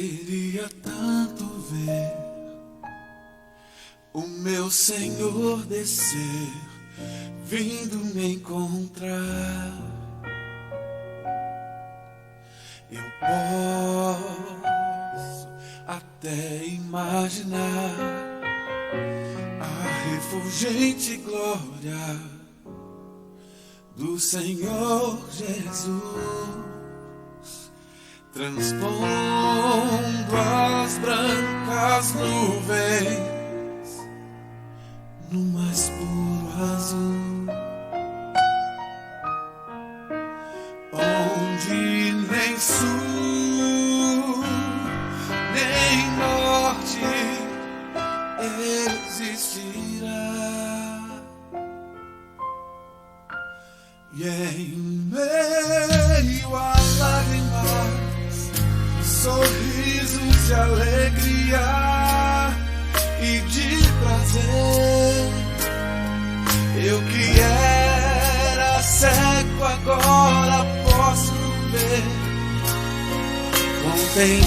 Queria tanto ver o meu Senhor descer, vindo me encontrar. Eu posso até imaginar a refulgente glória do Senhor Jesus, transpondo as brancas nuvens no mais puro azul, onde nem sul nem norte existirá. E em meio a lágrimas, sorrisos de alegria e de prazer, eu que era cego agora posso ver, contemplar,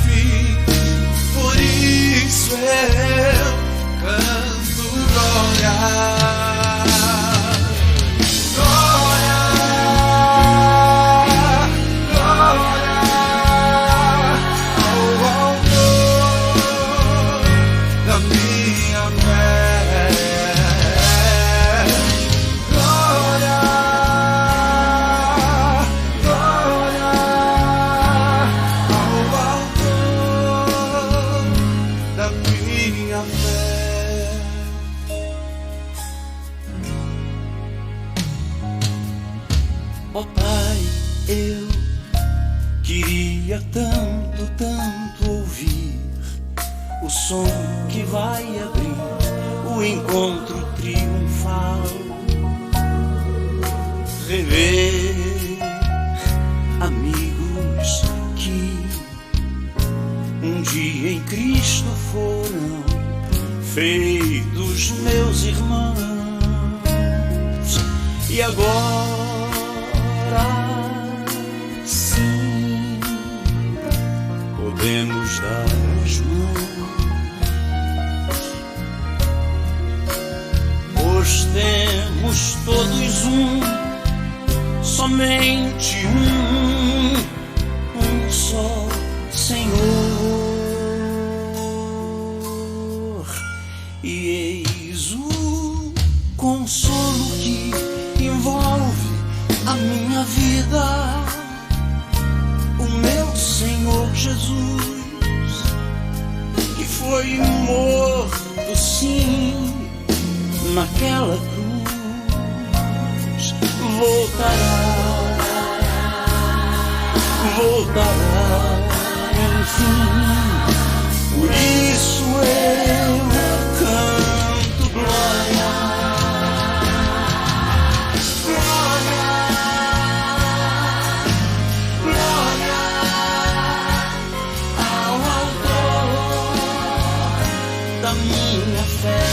enfim. Por isso eu canto glória. Ó Pai, eu queria tanto, tanto ouvir o som que vai abrir o encontro triunfal, rever amigos que um dia em Cristo foram feitos meus irmãos, e agora sim podemos dar as mãos, pois temos todos somente um só Senhor, e eis o consolo que envolve a minha vida, o meu Senhor Jesus, que foi morto sim naquela cruz, voltará, enfim. Por isso eu canto glória. Da minha fé,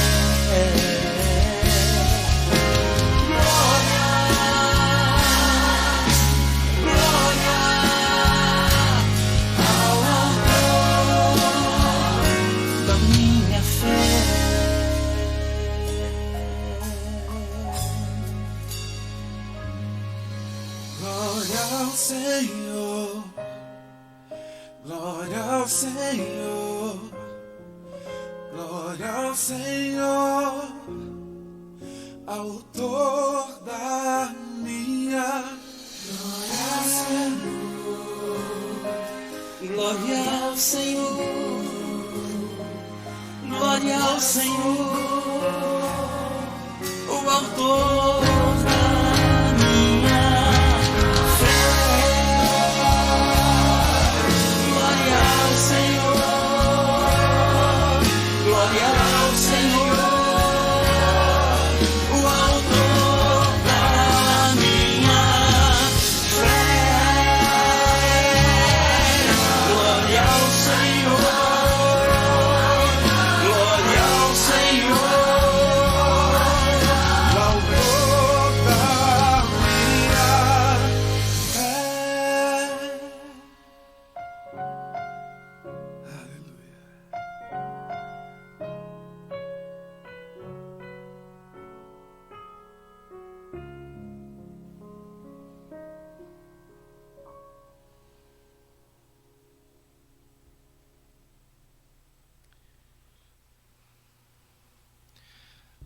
glória, glória ao autor da minha fé. Glória ao Senhor, glória ao Senhor, glória ao Senhor, autor da minha. Glória ao Senhor, Glória ao Senhor, glória ao Senhor, o autor da minha fé. Glória ao Senhor, glória ao Senhor, o autor da minha fé. Glória ao Senhor, glória ao Senhor, o autor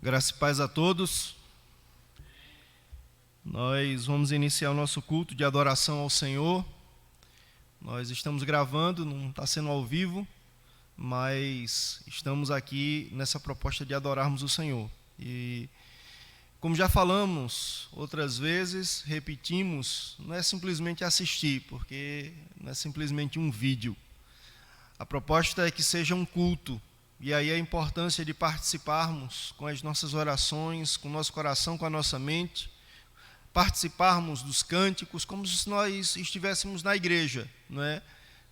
Graça e paz a todos. Nós vamos iniciar o nosso culto de adoração ao Senhor. Nós estamos gravando, não está sendo ao vivo, mas estamos aqui nessa proposta de adorarmos o Senhor. E como já falamos outras vezes, repetimos, não é simplesmente assistir, porque não é simplesmente um vídeo. A proposta é que seja um culto. E aí a importância de participarmos com as nossas orações, com o nosso coração, com a nossa mente, participarmos dos cânticos como se nós estivéssemos na igreja, não é?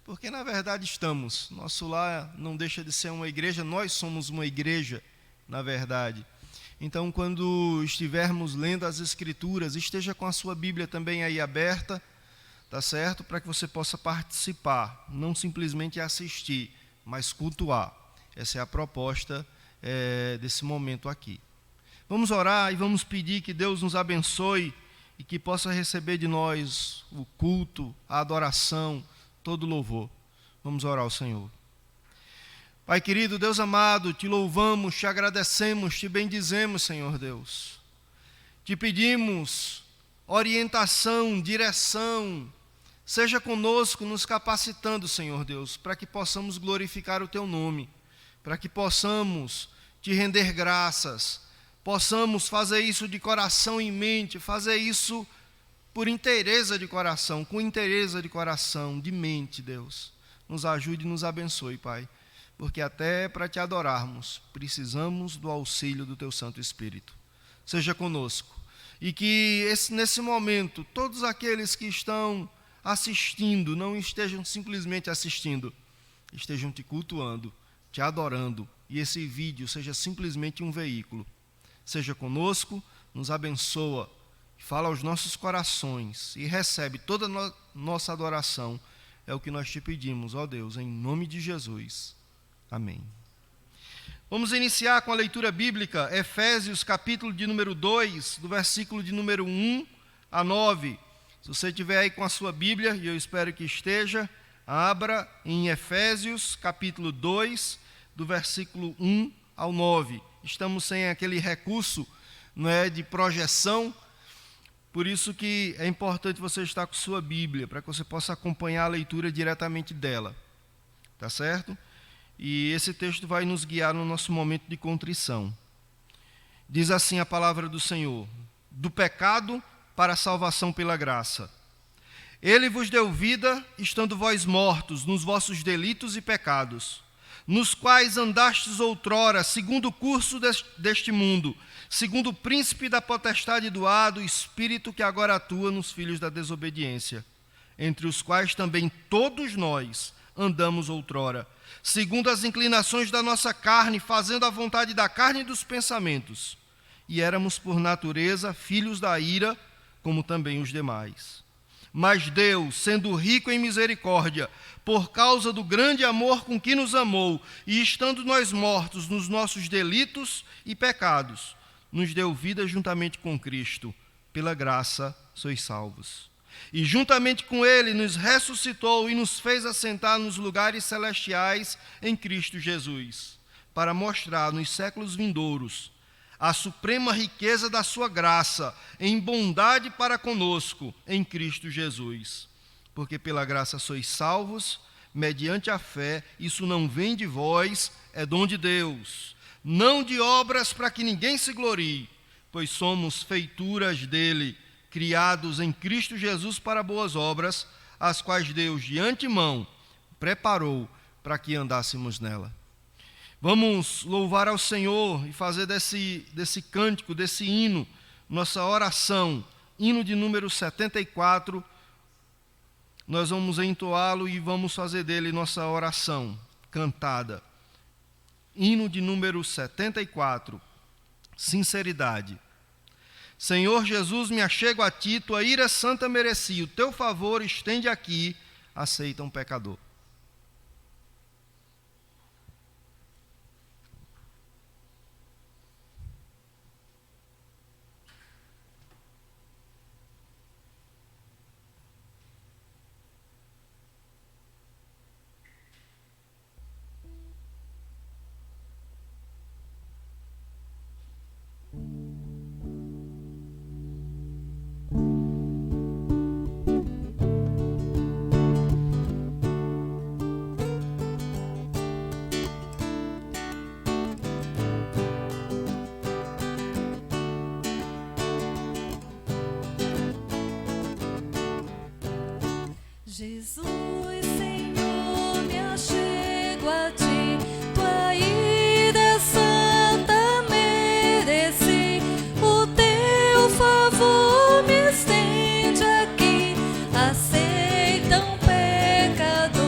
Porque na verdade estamos. Nosso lar não deixa de ser uma igreja, nós somos uma igreja, na verdade. Então, quando estivermos lendo as Escrituras, esteja com a sua Bíblia também aí aberta, tá certo? Para que você possa participar, não simplesmente assistir, mas cultuar. Essa é a proposta desse momento aqui. Vamos orar e vamos pedir que Deus nos abençoe e que possa receber de nós o culto, a adoração, todo o louvor. Vamos orar ao Senhor. Pai querido, Deus amado, te louvamos, te agradecemos, te bendizemos, Senhor Deus. Te pedimos orientação, direção, seja conosco, nos capacitando, Senhor Deus, para que possamos glorificar o teu nome, para que possamos te render graças, possamos fazer isso de coração e mente, fazer isso por inteireza de coração, com inteireza de coração, de mente, Deus. Nos ajude e nos abençoe, Pai, porque até para te adorarmos, precisamos do auxílio do teu Santo Espírito. Seja conosco. E que nesse momento, todos aqueles que estão assistindo, não estejam simplesmente assistindo, estejam te cultuando, te adorando, e esse vídeo seja simplesmente um veículo. Seja conosco, nos abençoa, fala aos nossos corações e recebe toda a nossa adoração. É o que nós te pedimos, ó Deus, em nome de Jesus. Amém. Vamos iniciar com a leitura bíblica, Efésios, capítulo de número 2, do versículo de número 1 a 9. Se você tiver aí com a sua Bíblia, e eu espero que esteja, abra em Efésios, capítulo 2, do versículo 1 ao 9. Estamos sem aquele recurso, não é, de projeção, por isso que é importante você estar com sua Bíblia, para que você possa acompanhar a leitura diretamente dela. Tá certo? E esse texto vai nos guiar no nosso momento de contrição. Diz assim a palavra do Senhor: do pecado para a salvação pela graça. Ele vos deu vida, estando vós mortos nos vossos delitos e pecados, nos quais andastes outrora, segundo o curso deste mundo, segundo o príncipe da potestade do ar, do espírito que agora atua nos filhos da desobediência, entre os quais também todos nós andamos outrora, segundo as inclinações da nossa carne, fazendo a vontade da carne e dos pensamentos, e éramos por natureza filhos da ira, como também os demais. Mas Deus, sendo rico em misericórdia, por causa do grande amor com que nos amou, e estando nós mortos nos nossos delitos e pecados, nos deu vida juntamente com Cristo. Pela graça sois salvos. E juntamente com Ele nos ressuscitou e nos fez assentar nos lugares celestiais em Cristo Jesus, para mostrar nos séculos vindouros a suprema riqueza da sua graça, em bondade para conosco, em Cristo Jesus. Porque pela graça sois salvos, mediante a fé, isso não vem de vós, é dom de Deus, não de obras para que ninguém se glorie, pois somos feituras dele, criados em Cristo Jesus para boas obras, as quais Deus de antemão preparou para que andássemos nela. Vamos louvar ao Senhor e fazer desse cântico, desse hino, nossa oração, hino de número 74, nós vamos entoá-lo e vamos fazer dele nossa oração cantada. Hino de número 74, sinceridade. Senhor Jesus, me achego a ti, tua ira santa mereci, o teu favor estende aqui, aceita um pecador. Jesus, Senhor, me achego a ti, tua ira santa mereci, o teu favor me estende aqui, aceita um pecador,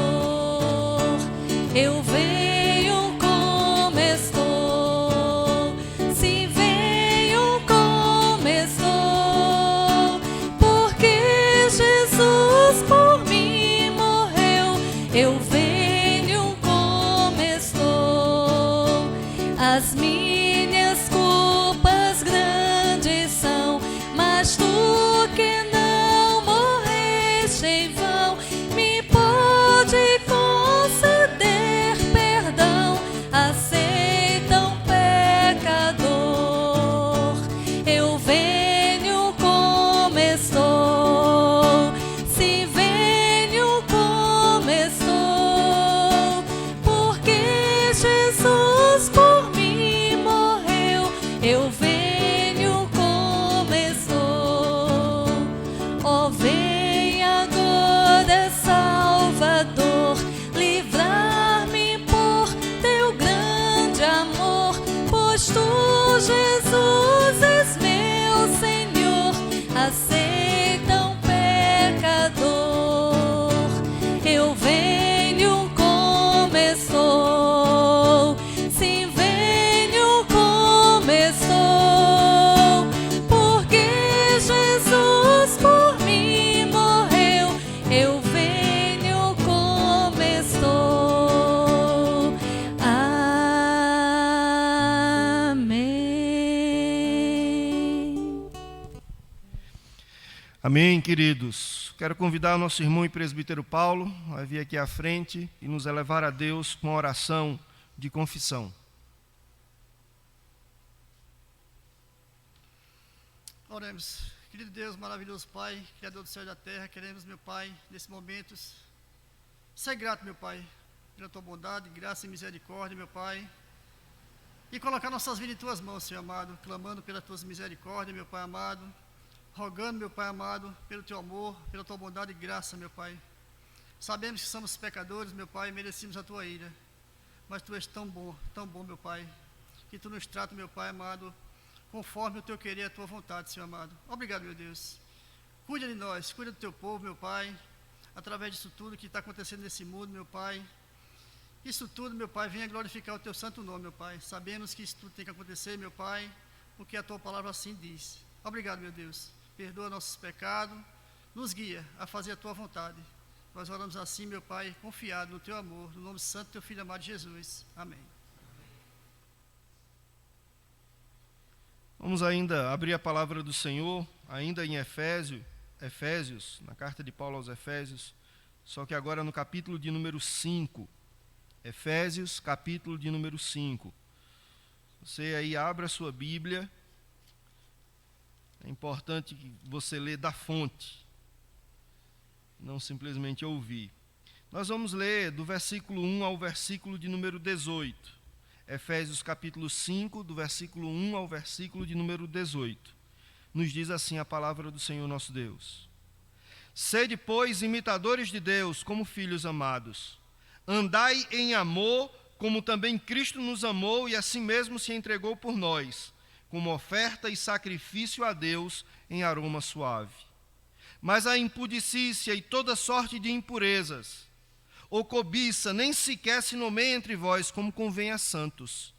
eu venho como estou, sim, venho como estou, porque Jesus por mim morreu, eu venho como estou, as minhas culpas grandes são, mas tu que não morreste em vão, me pode conceder perdão, aceita um pecador, eu venho como estou, sim, venho como estou, porque Jesus por mim morreu, eu venho como estou, ó, vem agora, Salvador, livrar-me por teu grande amor, pois tu, Jesus, és meu Senhor, aceita um pecador, eu venho como estou, sim, venho como estou, porque Jesus por mim morreu, eu venho como estou. Amém. Amém, queridos. Quero convidar o nosso irmão e presbítero Paulo a vir aqui à frente e nos elevar a Deus com a oração de confissão. Oremos. Querido Deus, maravilhoso Pai, Criador do céu e da terra, queremos, meu Pai, nesse momento, ser grato, meu Pai, pela tua bondade, graça e misericórdia, meu Pai, e colocar nossas vidas em tuas mãos, Senhor amado, clamando pelas tuas misericórdias, meu Pai amado, rogando, meu Pai amado, pelo teu amor, pela tua bondade e graça, meu Pai. Sabemos que somos pecadores, meu Pai, e merecemos a tua ira, mas tu és tão bom, meu Pai, que tu nos trata, meu Pai amado, conforme o teu querer e a tua vontade, Senhor amado. Obrigado, meu Deus. Cuida de nós, cuida do teu povo, meu Pai, através disso tudo que está acontecendo nesse mundo, meu Pai. Isso tudo, meu Pai, venha glorificar o teu santo nome, meu Pai. Sabemos que isso tudo tem que acontecer, meu Pai, porque a tua palavra assim diz. Obrigado, meu Deus. Perdoa nossos pecados, nos guia a fazer a tua vontade. Nós oramos assim, meu Pai, confiado no teu amor, no nome santo do teu Filho amado Jesus. Amém. Vamos ainda abrir a palavra do Senhor, ainda em Efésios, na carta de Paulo aos Efésios, só que agora no capítulo de número 5. Efésios, capítulo de número 5. Você aí abra a sua Bíblia. É importante que você lê da fonte, não simplesmente ouvir. Nós vamos ler do versículo 1 ao versículo de número 18. Efésios capítulo 5, do versículo 1 ao versículo de número 18. Nos diz assim a palavra do Senhor nosso Deus. Sede, pois, imitadores de Deus, como filhos amados. Andai em amor, como também Cristo nos amou e assim mesmo se entregou por nós, como oferta e sacrifício a Deus em aroma suave. Mas a impudicícia e toda sorte de impurezas, ou cobiça, nem sequer se nomeia entre vós como convém a santos.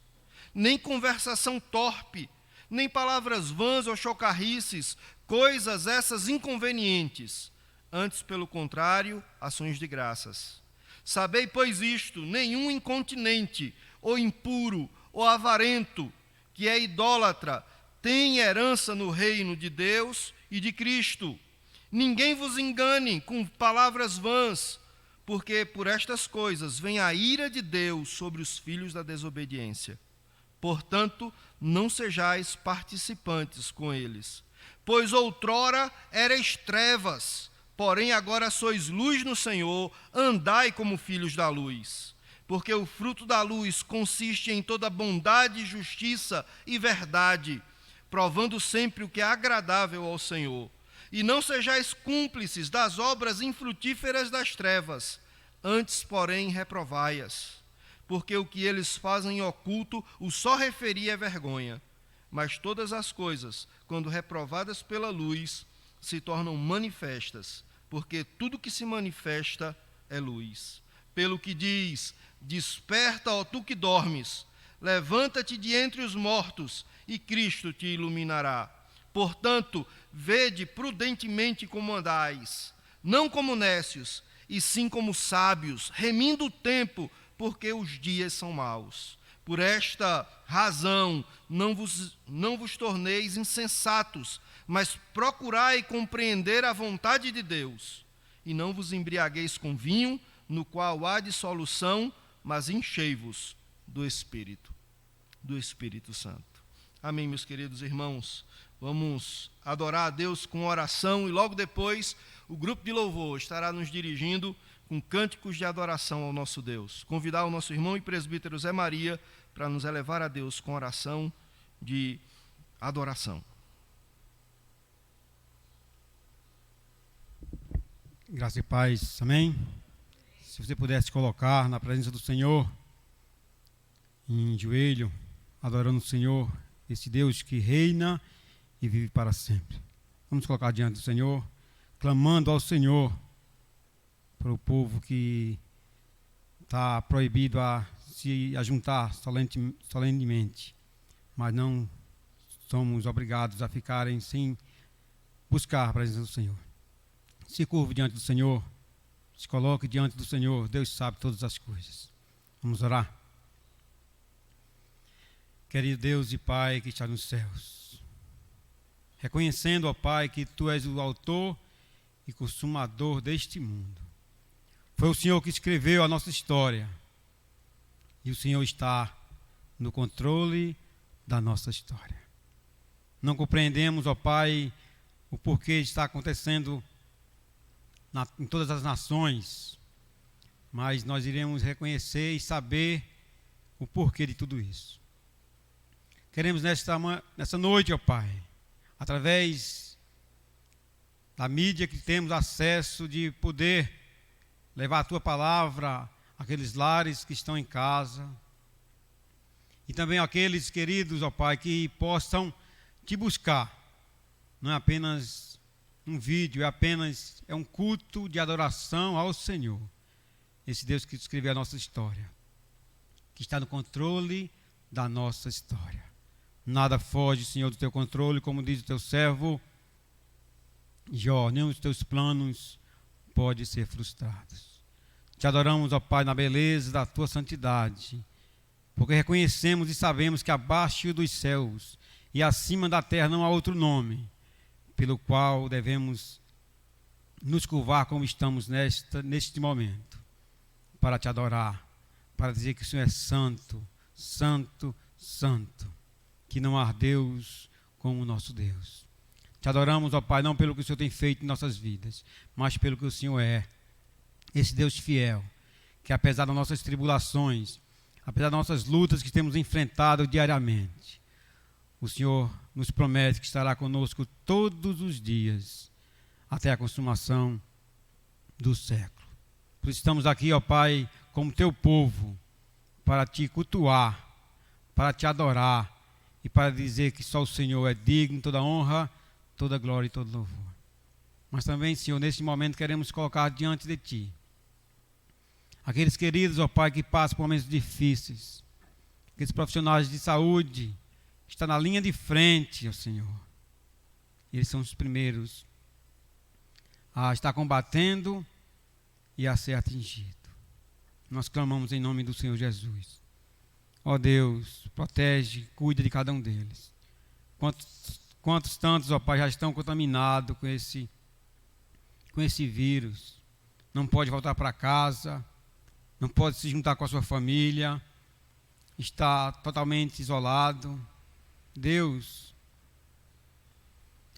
Nem conversação torpe, nem palavras vãs ou chocarrices, coisas essas inconvenientes. Antes, pelo contrário, ações de graças. Sabei, pois, isto: nenhum incontinente, ou impuro, ou avarento, que é idólatra, tem herança no reino de Deus e de Cristo. Ninguém vos engane com palavras vãs, porque por estas coisas vem a ira de Deus sobre os filhos da desobediência. Portanto, não sejais participantes com eles. Pois outrora erais trevas, porém agora sois luz no Senhor, andai como filhos da luz. Porque o fruto da luz consiste em toda bondade, justiça e verdade, provando sempre o que é agradável ao Senhor. E não sejais cúmplices das obras infrutíferas das trevas, antes, porém, reprovai-as. Porque o que eles fazem em oculto, o só referir é vergonha. Mas todas as coisas, quando reprovadas pela luz, se tornam manifestas, porque tudo que se manifesta é luz. Pelo que diz: desperta, ó tu que dormes, levanta-te de entre os mortos, e Cristo te iluminará. Portanto, vede prudentemente como andais, não como nécios, e sim como sábios, remindo o tempo, porque os dias são maus. Por esta razão, não vos torneis insensatos, mas procurai compreender a vontade de Deus. E não vos embriagueis com vinho, no qual há dissolução, mas enchei-vos do Espírito Santo. Amém, meus queridos irmãos. Vamos adorar a Deus com oração e logo depois o grupo de louvor estará nos dirigindo com cânticos de adoração ao nosso Deus. Convidar o nosso irmão e presbítero Zé Maria para nos elevar a Deus com oração de adoração. Graça e paz, amém? Se você pudesse colocar na presença do Senhor, em joelho, adorando o Senhor, esse Deus que reina e vive para sempre. Vamos colocar diante do Senhor, clamando ao Senhor para o povo que está proibido a se ajuntar solenemente, mas não somos obrigados a ficarem sem buscar a presença do Senhor. Se curve diante do Senhor, se coloque diante do Senhor, Deus sabe todas as coisas. Vamos orar. Querido Deus e Pai que está nos céus, reconhecendo, ó Pai, que Tu és o autor e consumador deste mundo. Foi o Senhor que escreveu a nossa história e o Senhor está no controle da nossa história. Não compreendemos, ó Pai, o porquê está acontecendo em todas as nações, mas nós iremos reconhecer e saber o porquê de tudo isso. Queremos nessa noite, ó Pai, através da mídia que temos acesso de poder levar a Tua palavra àqueles lares que estão em casa e também àqueles queridos, ó Pai, que possam Te buscar. Não é apenas um vídeo, é um culto de adoração ao Senhor. Esse Deus que escreveu a nossa história, que está no controle da nossa história. Nada foge, Senhor, do Teu controle, como diz o Teu servo Jó, nem os Teus planos podem ser frustrados. Te adoramos, ó Pai, na beleza da Tua santidade, porque reconhecemos e sabemos que abaixo dos céus e acima da terra não há outro nome pelo qual devemos nos curvar como estamos neste momento, para Te adorar, para dizer que o Senhor é santo, santo, santo, que não há Deus como o nosso Deus. Te adoramos, ó Pai, não pelo que o Senhor tem feito em nossas vidas, mas pelo que o Senhor é, esse Deus fiel, que apesar das nossas tribulações, apesar das nossas lutas que temos enfrentado diariamente, o Senhor nos promete que estará conosco todos os dias, até a consumação do século. Por isso estamos aqui, ó Pai, como Teu povo, para Te cultuar, para Te adorar e para dizer que só o Senhor é digno de toda honra, toda glória e todo louvor. Mas também, Senhor, neste momento queremos colocar diante de Ti aqueles queridos, ó Pai, que passam por momentos difíceis, aqueles profissionais de saúde que estão na linha de frente, ó Senhor. Eles são os primeiros a estar combatendo e a ser atingido. Nós clamamos em nome do Senhor Jesus. Ó Deus, protege, cuida de cada um deles. Quantos tantos, ó Pai, já estão contaminados com esse vírus. Não pode voltar para casa, não pode se juntar com a sua família, está totalmente isolado. Deus,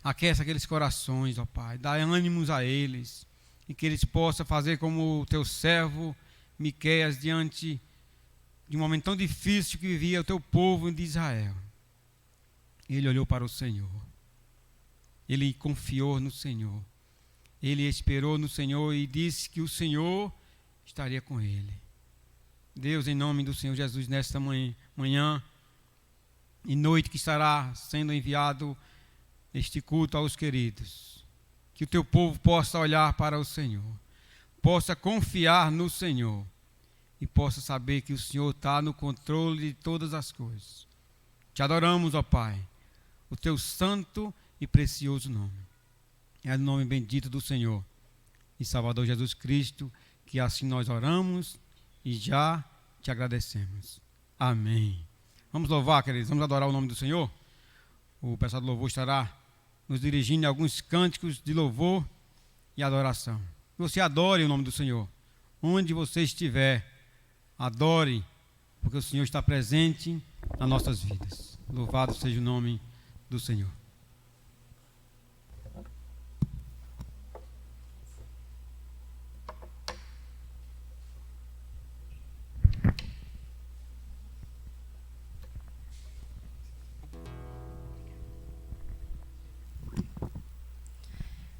aquece aqueles corações, ó Pai, dá ânimos a eles, e que eles possam fazer como o Teu servo Miqueias diante de um momento tão difícil que vivia o Teu povo de Israel. Ele olhou para o Senhor ele confiou no Senhor. Ele esperou no Senhor e disse que o Senhor estaria com ele. Deus, em nome do Senhor Jesus, nesta manhã e noite que estará sendo enviado este culto aos queridos, que o teu povo possa olhar para o Senhor, possa confiar no Senhor e possa saber que o Senhor está no controle de todas as coisas. Te adoramos, ó Pai, o teu santo e precioso nome. É o nome bendito do Senhor e Salvador Jesus Cristo, que assim nós oramos e já te agradecemos. Amém. Vamos louvar, queridos, vamos adorar o nome do Senhor. O pessoal do louvor estará nos dirigindo a alguns cânticos de louvor e adoração. Que você adore o nome do Senhor. Onde você estiver, adore, porque o Senhor está presente nas nossas vidas. Louvado seja o nome do Senhor.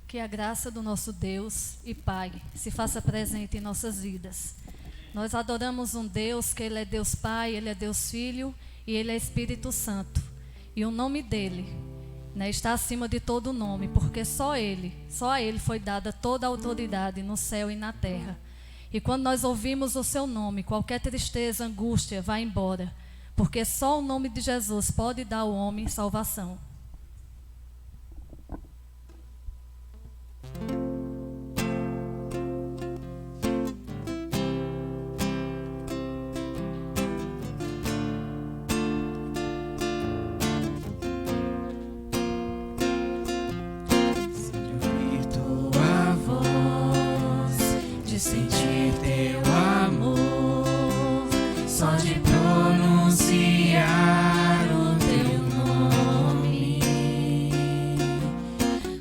Que a graça do nosso Deus e Pai se faça presente em nossas vidas. Nós adoramos um Deus que Ele é Deus Pai, Ele é Deus Filho e Ele é Espírito Santo. E o nome dEle, está acima de todo nome, porque só a Ele foi dada toda a autoridade no céu e na terra. E quando nós ouvimos o Seu nome, qualquer tristeza, angústia vai embora, porque só o nome de Jesus pode dar ao homem salvação. Sentir teu amor, só de pronunciar o teu nome,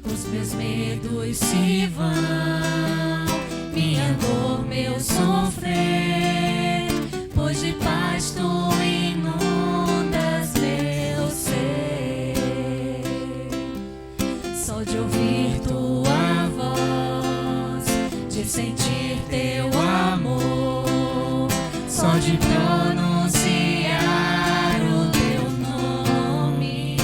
os meus medos se vão, minha dor, meu sofrer, pois de paz tu inundas meu ser, só de ouvir tua voz, de sentir teu amor, só de pronunciar o teu nome,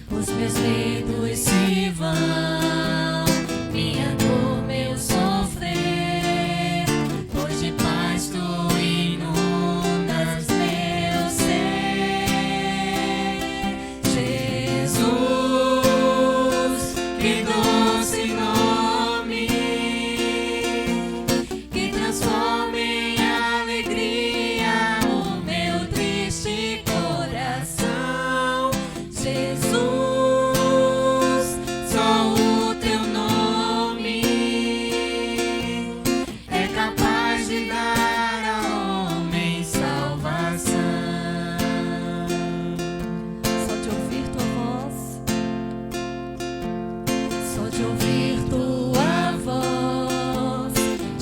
os meus medos se vão, minha dor, meu sofrer, pois de paz tu inundas meu ser. Jesus, que doce nome, transforma em alegria o meu triste coração. Jesus, só o teu nome é capaz de dar ao homem salvação. Só de ouvir tua voz, só de ouvir tua voz,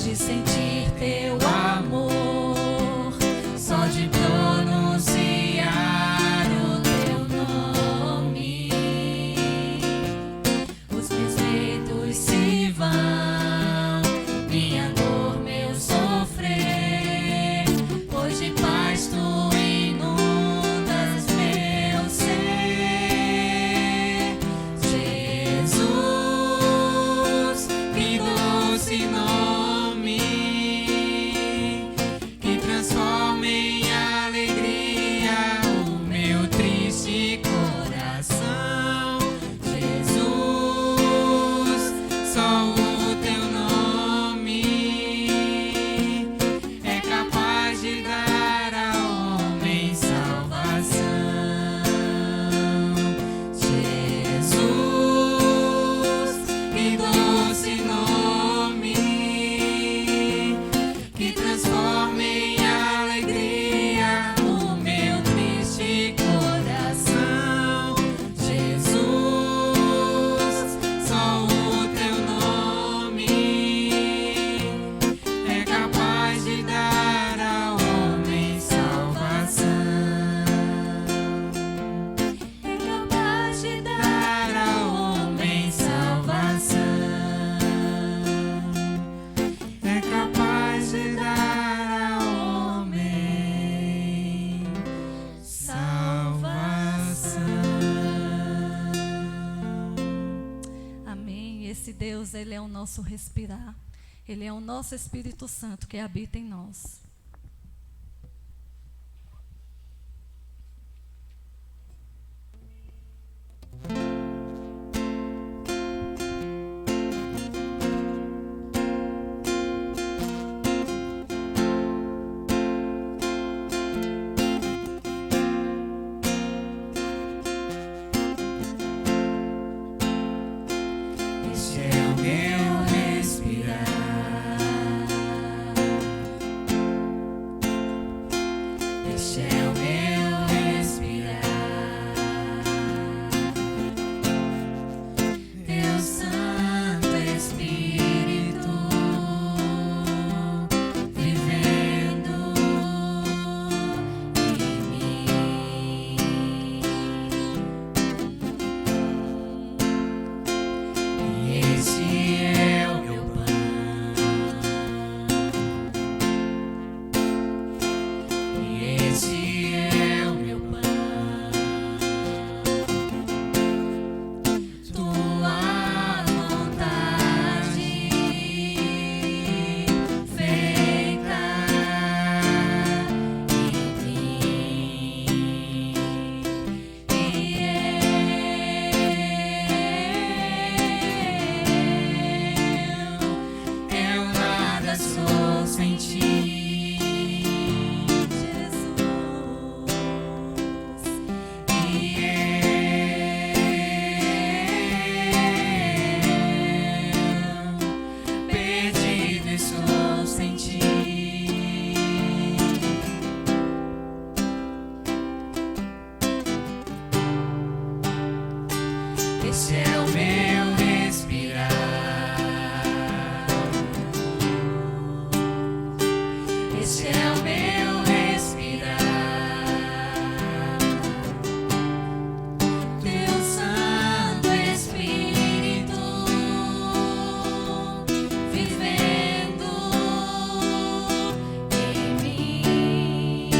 de sentir teu amor, só de pronunciar o teu nome, os meus medos se vão, minha dor, meu sofrer, pois de paz tu inundas meu ser. Jesus, que doce nome, Deus, Ele é o nosso respirar. Ele é o nosso Espírito Santo que habita em nós. Este é o meu respirar. Este é o meu respirar. Teu Santo Espírito vivendo em mim. E esse é o meu pão. E esse é o meu pão. Tua vontade feita em mim. Eu nada sou sem ti, Jesus. eu perdido estou sem ti. Este é o meu respirar. Este é o meu respirar. Teu Santo Espírito vivendo em mim.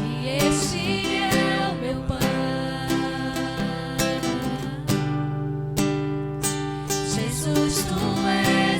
E este é o meu pão. Jesus, tu és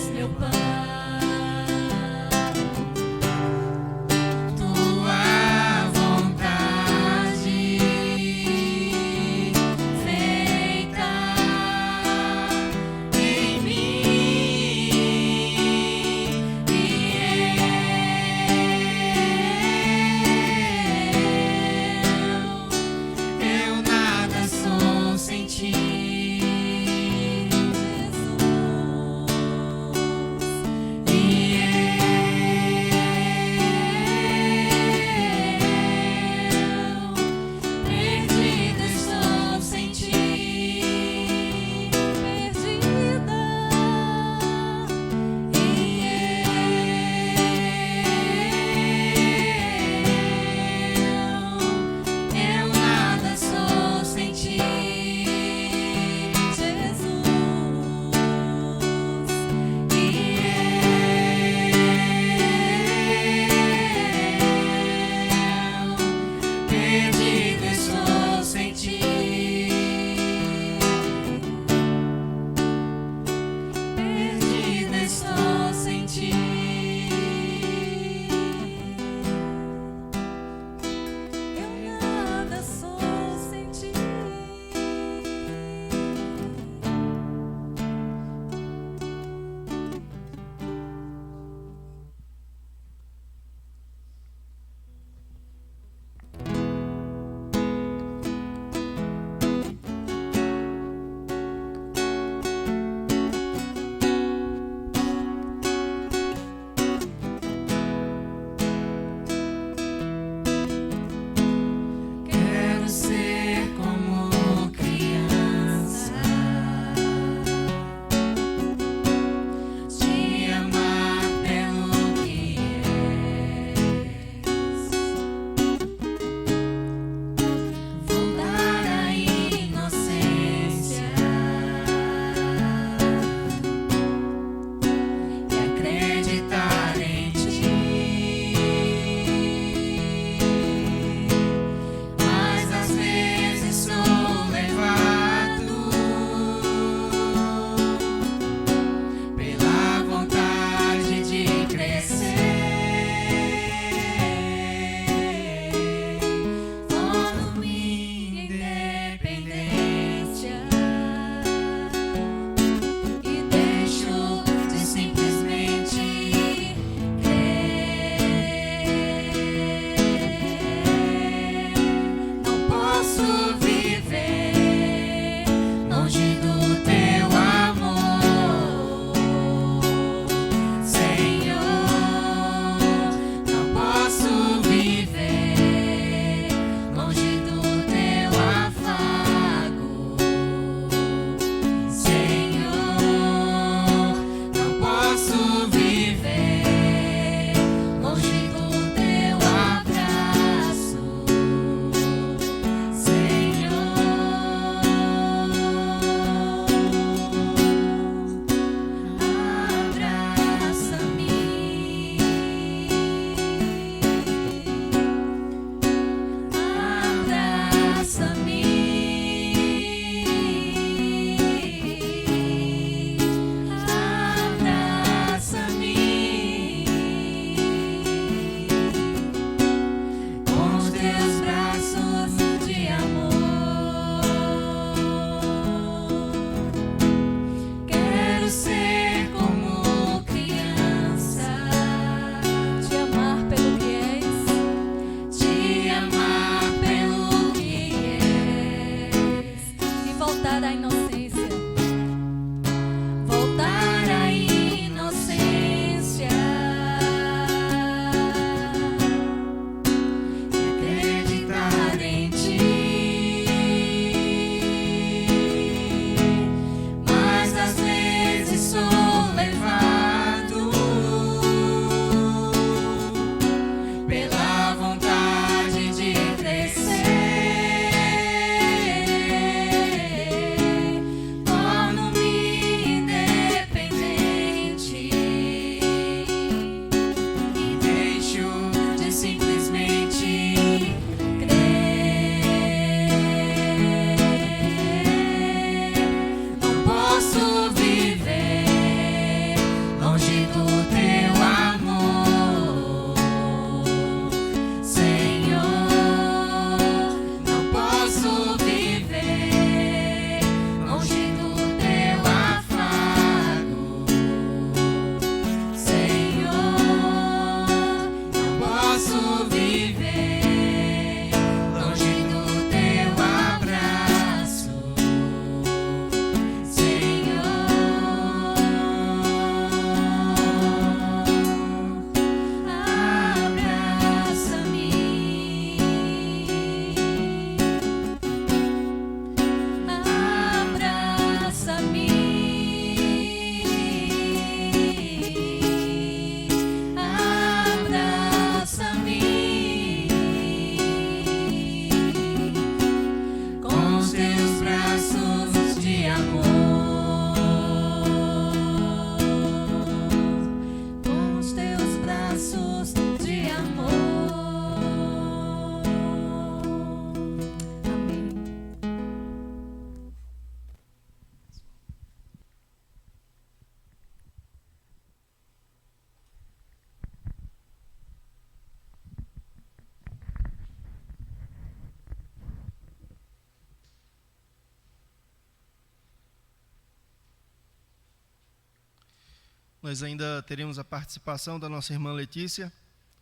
Nós ainda teremos a participação da nossa irmã Letícia,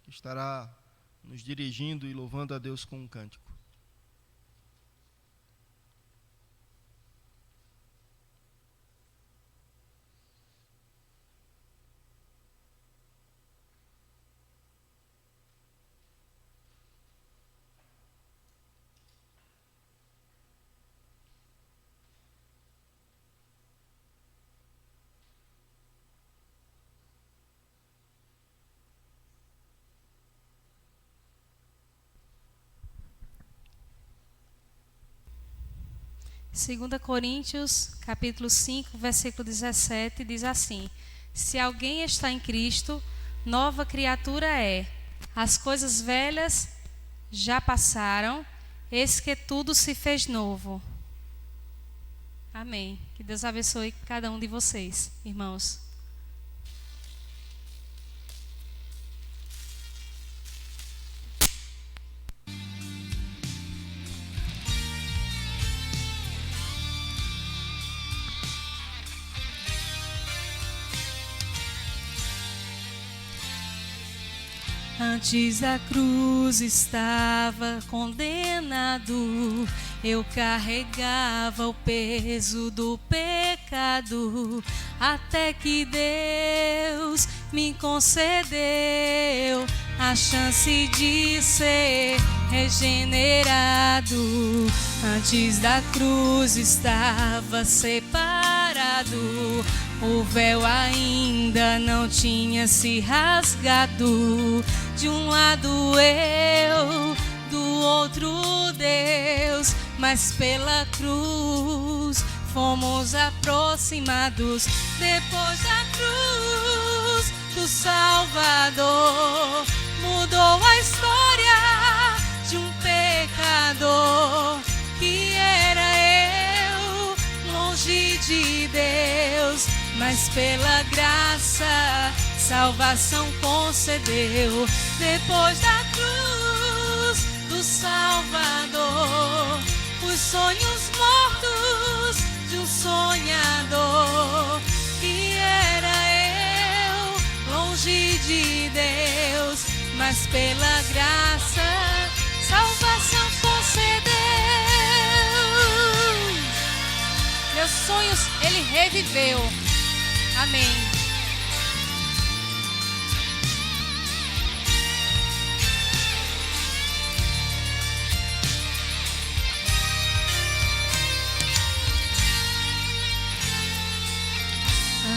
que estará nos dirigindo e louvando a Deus com um cântico. Segunda Coríntios, capítulo 5, versículo 17, diz assim: se alguém está em Cristo, nova criatura é. As coisas velhas já passaram, eis que tudo se fez novo. Amém. Que Deus abençoe cada um de vocês, irmãos. Antes da cruz estava condenado, eu carregava o peso do pecado, até que Deus me concedeu a chance de ser regenerado. Antes da cruz estava separado, o véu ainda não tinha se rasgado. De um lado eu, do outro Deus, mas pela cruz fomos aproximados. Depois da cruz do Salvador, mudou a história de um pecador que era eu, longe de Deus, mas pela graça salvação concedeu. Depois da cruz do Salvador, os sonhos mortos de um sonhador que era eu, longe de Deus, mas pela graça salvação concedeu. Meus sonhos Ele reviveu. Amém.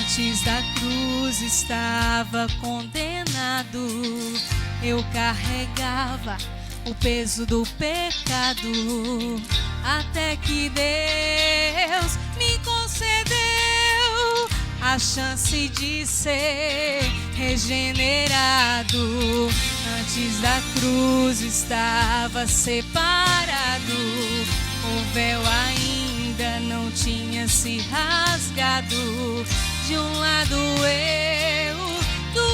Antes da cruz estava condenado, eu carregava o peso do pecado, até que Deus me concedeu a chance de ser regenerado. Antes da cruz estava separado, o véu ainda não tinha se rasgado. De um lado eu, do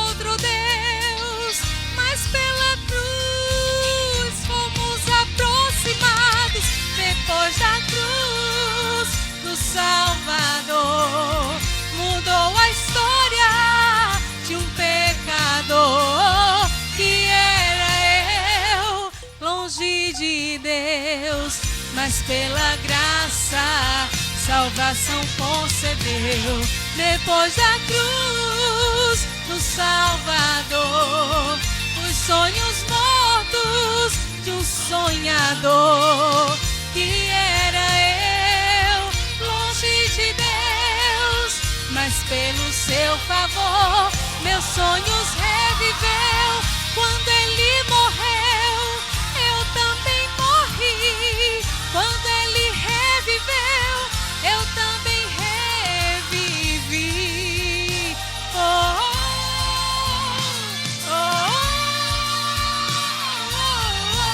outro Deus, mas pela cruz fomos aproximados. Depois da cruz do Salvador, mudou a história de um pecador que era eu, longe de Deus, mas pela graça salvação concedeu. Depois da cruz do Salvador, os sonhos mortos de um sonhador que era eu, longe de Deus, mas pelo seu favor meus sonhos reviveu. Quando Ele morreu, eu também morri. Quando Ele reviveu, eu também revivi. Oh, oh, oh, oh.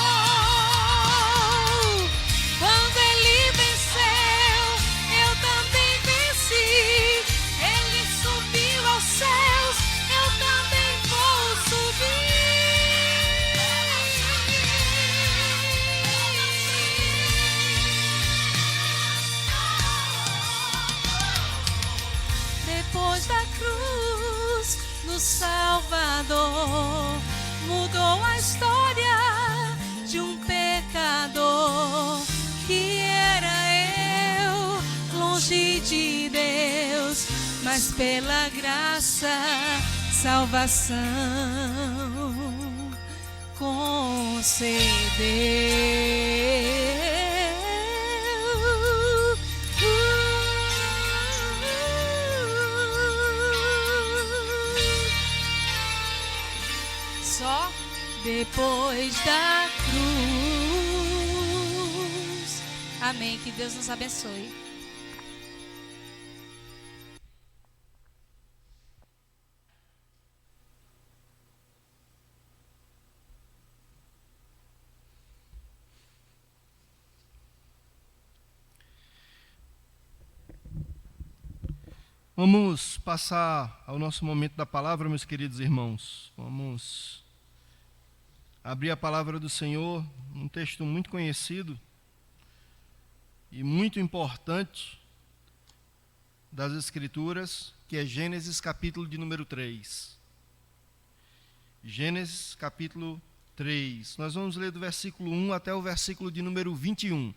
Quando Ele venceu, eu também venci. Ele subiu aos céus, eu também vou subir. Depois da cruz no Salvador. Mudou a história de um pecador que era eu, longe de Deus, mas pela graça, salvação concedeu. Só depois da cruz. Amém. Que Deus nos abençoe. Vamos passar ao nosso momento da palavra, meus queridos irmãos. Vamos abrir a palavra do Senhor, um texto muito conhecido e muito importante das Escrituras, que é Gênesis capítulo de número 3. Gênesis capítulo 3. Nós vamos ler do versículo 1 até o versículo de número 21.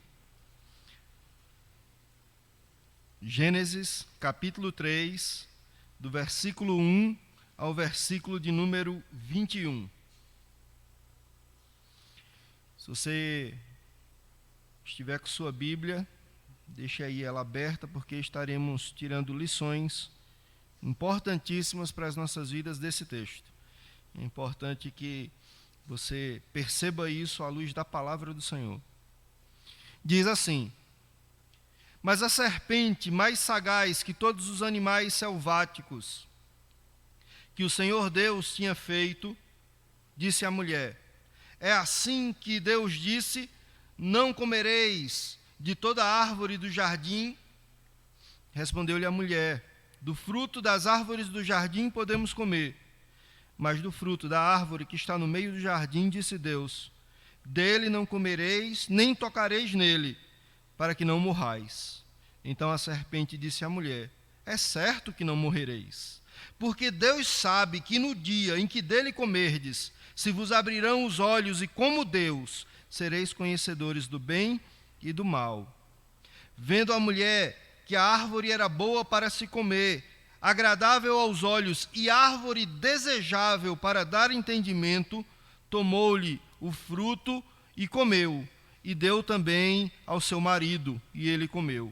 Gênesis capítulo 3, do versículo 1 ao versículo de número 21. Se você estiver com sua Bíblia, deixe aí ela aberta, porque estaremos tirando lições importantíssimas para as nossas vidas desse texto. É importante que você perceba isso à luz da palavra do Senhor. Diz assim: mas a serpente, mais sagaz que todos os animais selváticos que o Senhor Deus tinha feito, disse à mulher: é assim que Deus disse: não comereis de toda árvore do jardim? Respondeu-lhe a mulher: do fruto das árvores do jardim podemos comer, mas do fruto da árvore que está no meio do jardim, disse Deus: dele não comereis, nem tocareis nele, para que não morrais. Então a serpente disse à mulher: é certo que não morrereis, porque Deus sabe que no dia em que dele comerdes, se vos abrirão os olhos, e como Deus, sereis conhecedores do bem e do mal. Vendo a mulher que a árvore era boa para se comer, agradável aos olhos e árvore desejável para dar entendimento, tomou-lhe o fruto e comeu, e deu também ao seu marido, e ele comeu.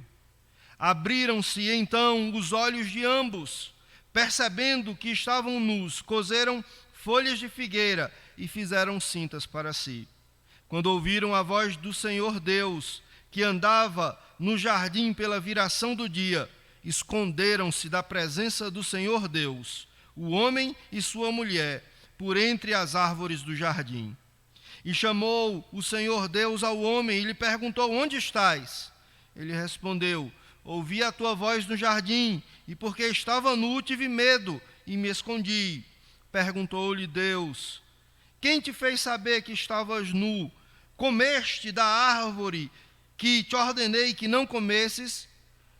Abriram-se então os olhos de ambos, percebendo que estavam nus, coseram folhas de figueira e fizeram cintas para si. Quando ouviram a voz do Senhor Deus, que andava no jardim pela viração do dia, esconderam-se da presença do Senhor Deus, o homem e sua mulher, por entre as árvores do jardim. E chamou o Senhor Deus ao homem e lhe perguntou: onde estás? Ele respondeu: ouvi a tua voz no jardim, e porque estava nu, tive medo e me escondi. Perguntou-lhe Deus: quem te fez saber que estavas nu? Comeste da árvore que te ordenei que não comesses?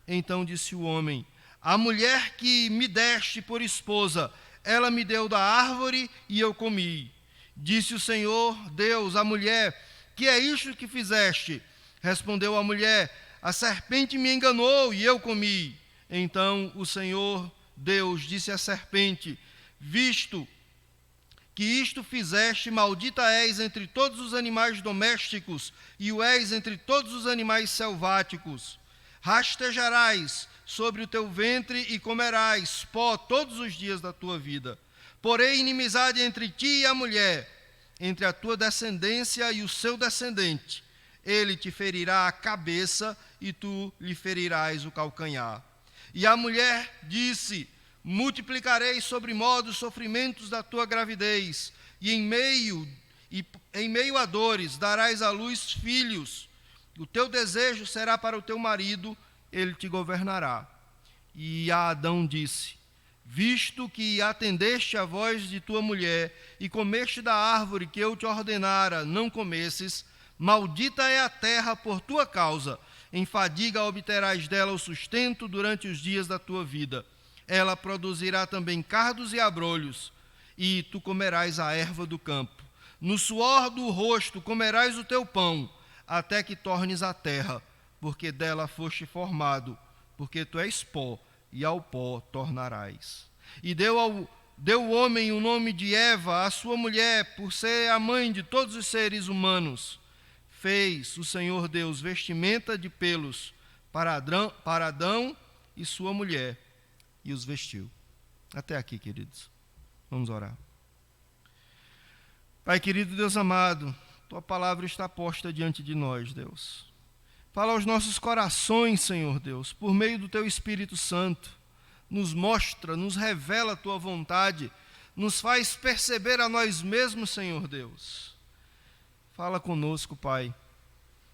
Então disse o homem: a mulher que me deste por esposa, ela me deu da árvore e eu comi. Disse o Senhor Deus à mulher: que é isto que fizeste? Respondeu a mulher: a serpente me enganou e eu comi. Então o Senhor Deus disse à serpente: visto que isto fizeste, maldita és entre todos os animais domésticos, e o és entre todos os animais selváticos. Rastejarás sobre o teu ventre e comerás pó todos os dias da tua vida. Porém, inimizade entre ti e a mulher, entre a tua descendência e o seu descendente. Ele te ferirá a cabeça e tu lhe ferirás o calcanhar. E a mulher disse: multiplicarei sobre modo os sofrimentos da tua gravidez, e em meio a dores darás à luz filhos. O teu desejo será para o teu marido, ele te governará. E a Adão disse: visto que atendeste à voz de tua mulher, e comeste da árvore que eu te ordenara não comesses, maldita é a terra por tua causa, em fadiga obterás dela o sustento durante os dias da tua vida. Ela produzirá também cardos e abrolhos, e tu comerás a erva do campo. No suor do rosto comerás o teu pão, até que tornes a terra, porque dela foste formado, porque tu és pó, e ao pó tornarás. E deu o homem o nome de Eva, a sua mulher, por ser a mãe de todos os seres humanos. Fez o Senhor Deus vestimenta de pelos para Adão e sua mulher, e os vestiu. Até aqui, queridos. Vamos orar. Pai querido, Deus amado, tua palavra está posta diante de nós, Deus. Fala aos nossos corações, Senhor Deus, por meio do teu Espírito Santo. Nos mostra, nos revela a tua vontade, nos faz perceber a nós mesmos, Senhor Deus. Fala conosco, Pai.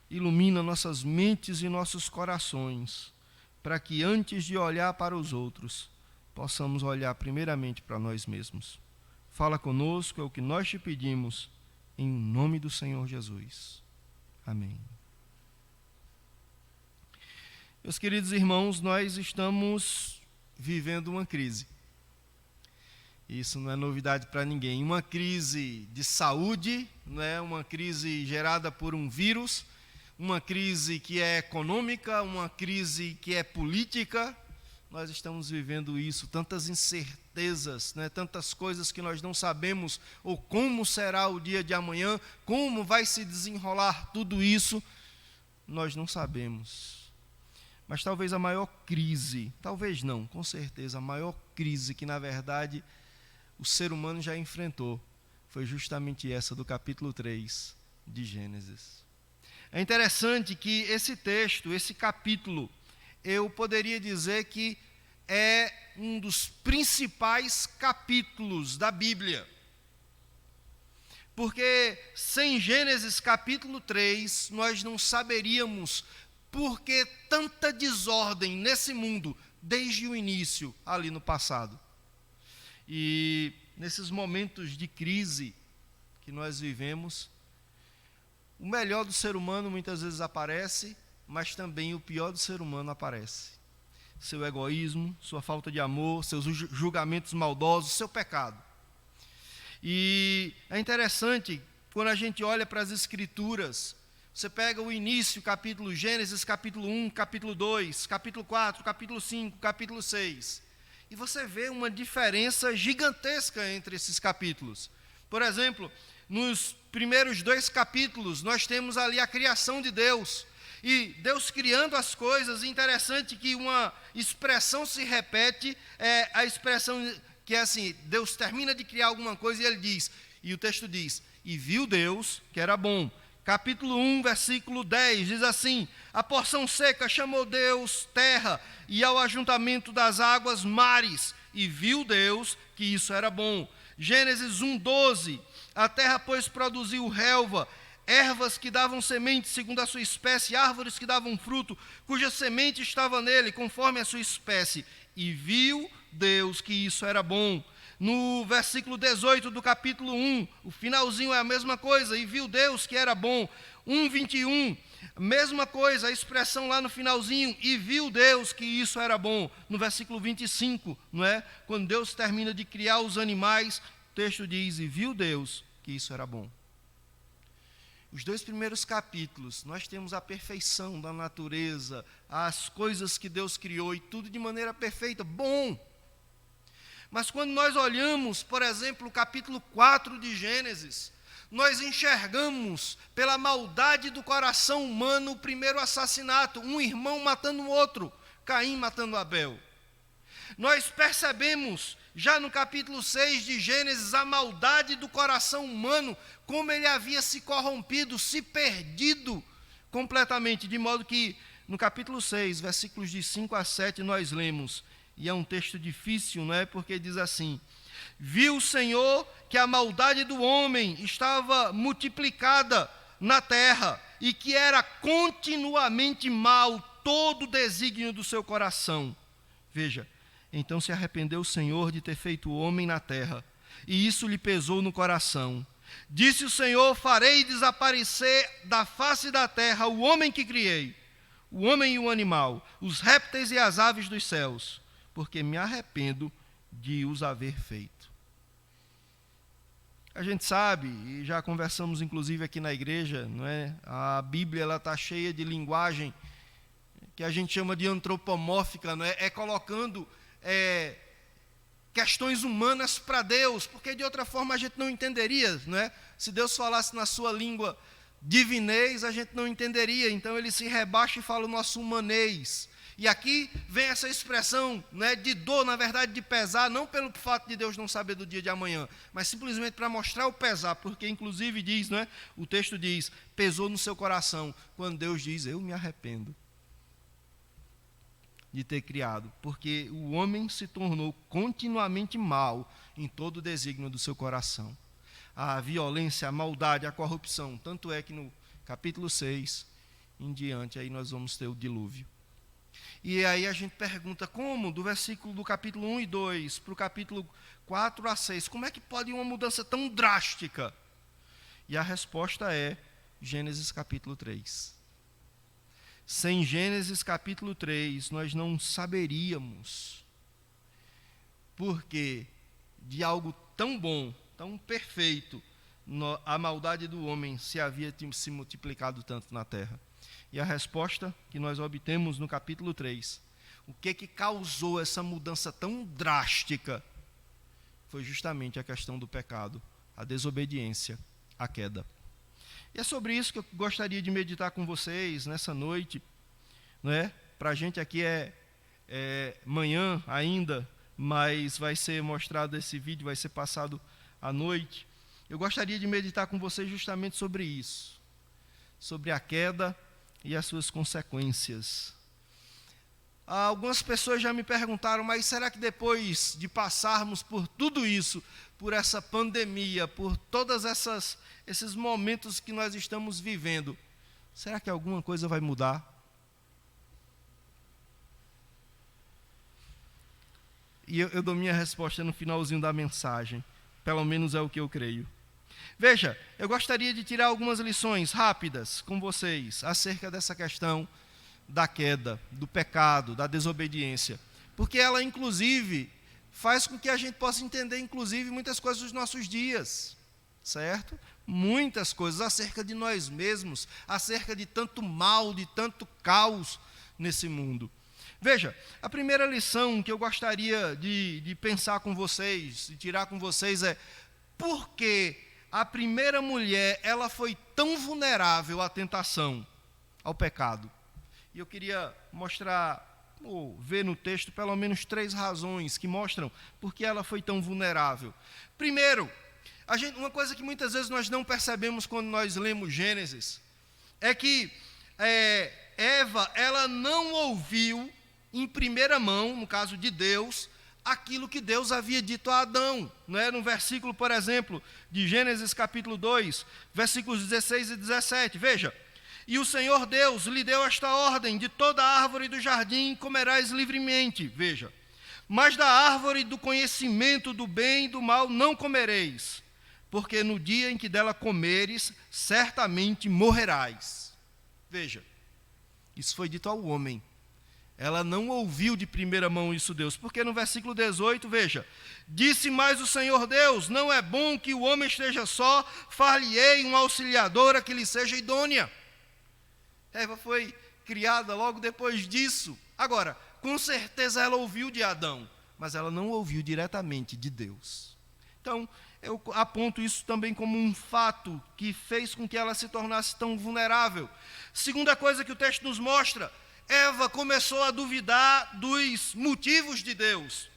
Ilumina nossas mentes e nossos corações, para que antes de olhar para os outros, possamos olhar primeiramente para nós mesmos. Fala conosco, é o que nós te pedimos, em nome do Senhor Jesus. Amém. Meus queridos irmãos, nós estamos vivendo uma crise. Isso não é novidade para ninguém. Uma crise de saúde, não é? Uma crise gerada por um vírus, uma crise que é econômica, uma crise que é política. Nós estamos vivendo isso, tantas incertezas, né? Tantas coisas que nós não sabemos, ou como será o dia de amanhã, como vai se desenrolar tudo isso, nós não sabemos. Mas talvez a maior crise, talvez não, com certeza, a maior crise que na verdade o ser humano já enfrentou, foi justamente essa do capítulo 3 de Gênesis. É interessante que esse texto, esse capítulo, eu poderia dizer que é um dos principais capítulos da Bíblia. Porque sem Gênesis capítulo 3, nós não saberíamos por que tanta desordem nesse mundo, desde o início, ali no passado. E nesses momentos de crise que nós vivemos, o melhor do ser humano muitas vezes aparece, mas também o pior do ser humano aparece. Seu egoísmo, sua falta de amor, seus julgamentos maldosos, seu pecado. E é interessante, quando a gente olha para as Escrituras, você pega o início, capítulo Gênesis, capítulo 1, capítulo 2, capítulo 4, capítulo 5, capítulo 6. E você vê uma diferença gigantesca entre esses capítulos. Por exemplo, nos primeiros 2 capítulos, nós temos ali a criação de Deus. E Deus criando as coisas, interessante que uma expressão se repete, a expressão que é assim, Deus termina de criar alguma coisa e ele diz, e o texto diz, e viu Deus que era bom. Capítulo 1, versículo 10, diz assim, a porção seca chamou Deus terra, e ao ajuntamento das águas mares, e viu Deus que isso era bom. Gênesis 1, 12, a terra, pois, produziu relva, ervas que davam semente segundo a sua espécie, árvores que davam fruto, cuja semente estava nele, conforme a sua espécie. E viu Deus que isso era bom. No versículo 18 do capítulo 1, o finalzinho é a mesma coisa, e viu Deus que era bom. 1:21, mesma coisa, a expressão lá no finalzinho, e viu Deus que isso era bom. No versículo 25, não é? Quando Deus termina de criar os animais, o texto diz, e viu Deus que isso era bom. Os 2 primeiros capítulos, nós temos a perfeição da natureza, as coisas que Deus criou e tudo de maneira perfeita, bom. Mas quando nós olhamos, por exemplo, o capítulo 4 de Gênesis, nós enxergamos pela maldade do coração humano o primeiro assassinato, um irmão matando o outro, Caim matando Abel. Nós percebemos, já no capítulo 6 de Gênesis, a maldade do coração humano, como ele havia se corrompido, se perdido completamente, de modo que no capítulo 6, versículos de 5 a 7, nós lemos, e é um texto difícil, não é? Porque diz assim, viu o Senhor que a maldade do homem estava multiplicada na terra, e que era continuamente mal todo o desígnio do seu coração. Veja, então se arrependeu o Senhor de ter feito o homem na terra, e isso lhe pesou no coração. Disse o Senhor, farei desaparecer da face da terra o homem que criei, o homem e o animal, os répteis e as aves dos céus, porque me arrependo de os haver feito. A gente sabe, e já conversamos inclusive aqui na igreja, não é? A Bíblia está cheia de linguagem que a gente chama de antropomórfica, não é? É colocando questões humanas para Deus, porque de outra forma a gente não entenderia, não é? Se Deus falasse na sua língua divinês, a gente não entenderia, então ele se rebaixa e fala o nosso humanês. E aqui vem essa expressão, né, de dor, na verdade de pesar, não pelo fato de Deus não saber do dia de amanhã, mas simplesmente para mostrar o pesar, porque inclusive diz, né, o texto diz, pesou no seu coração, quando Deus diz, eu me arrependo de ter criado, porque o homem se tornou continuamente mal em todo o desígnio do seu coração. A violência, a maldade, a corrupção, tanto é que no capítulo 6 em diante, aí nós vamos ter o dilúvio. E aí a gente pergunta como, do capítulo 1 e 2 para o capítulo 4 a 6, como é que pode uma mudança tão drástica? E a resposta é Gênesis capítulo 3. Sem Gênesis capítulo 3, nós não saberíamos porque de algo tão bom, tão perfeito, a maldade do homem se havia se multiplicado tanto na terra. E a resposta que nós obtemos no capítulo 3, o que causou essa mudança tão drástica, foi justamente a questão do pecado, a desobediência, a queda. E é sobre isso que eu gostaria de meditar com vocês nessa noite, não é? Para a gente aqui é manhã ainda, mas vai ser mostrado esse vídeo, vai ser passado à noite. Eu gostaria de meditar com vocês justamente sobre isso, sobre a queda e as suas consequências. Algumas pessoas já me perguntaram, mas será que depois de passarmos por tudo isso, por essa pandemia, por todos esses momentos que nós estamos vivendo, será que alguma coisa vai mudar? E eu dou minha resposta no finalzinho da mensagem, pelo menos é o que eu creio. Veja, eu gostaria de tirar algumas lições rápidas com vocês acerca dessa questão da queda, do pecado, da desobediência, porque ela inclusive faz com que a gente possa entender inclusive muitas coisas dos nossos dias, certo? Muitas coisas acerca de nós mesmos, acerca de tanto mal, de tanto caos nesse mundo. Veja, a primeira lição que eu gostaria de pensar com vocês, de tirar com vocês é por que a primeira mulher ela foi tão vulnerável à tentação, ao pecado. E eu queria mostrar, ou ver no texto, pelo menos 3 razões que mostram por que ela foi tão vulnerável. Primeiro, uma coisa que muitas vezes nós não percebemos quando nós lemos Gênesis, é que Eva, ela não ouviu em primeira mão, no caso de Deus, aquilo que Deus havia dito a Adão, não é? No versículo, por exemplo, de Gênesis capítulo 2, versículos 16 e 17, veja, e o Senhor Deus lhe deu esta ordem, de toda árvore do jardim comerás livremente, veja, mas da árvore do conhecimento do bem e do mal não comereis, porque no dia em que dela comeres, certamente morrerás. Veja, isso foi dito ao homem. Ela não ouviu de primeira mão isso, Deus, porque no versículo 18, veja, disse mais o Senhor Deus, não é bom que o homem esteja só, far-lhe-ei uma auxiliadora que lhe seja idônea. Eva foi criada logo depois disso. Agora, com certeza ela ouviu de Adão, mas ela não ouviu diretamente de Deus. Então, eu aponto isso também como um fato que fez com que ela se tornasse tão vulnerável. Segunda coisa que o texto nos mostra, Eva começou a duvidar dos motivos de Deus.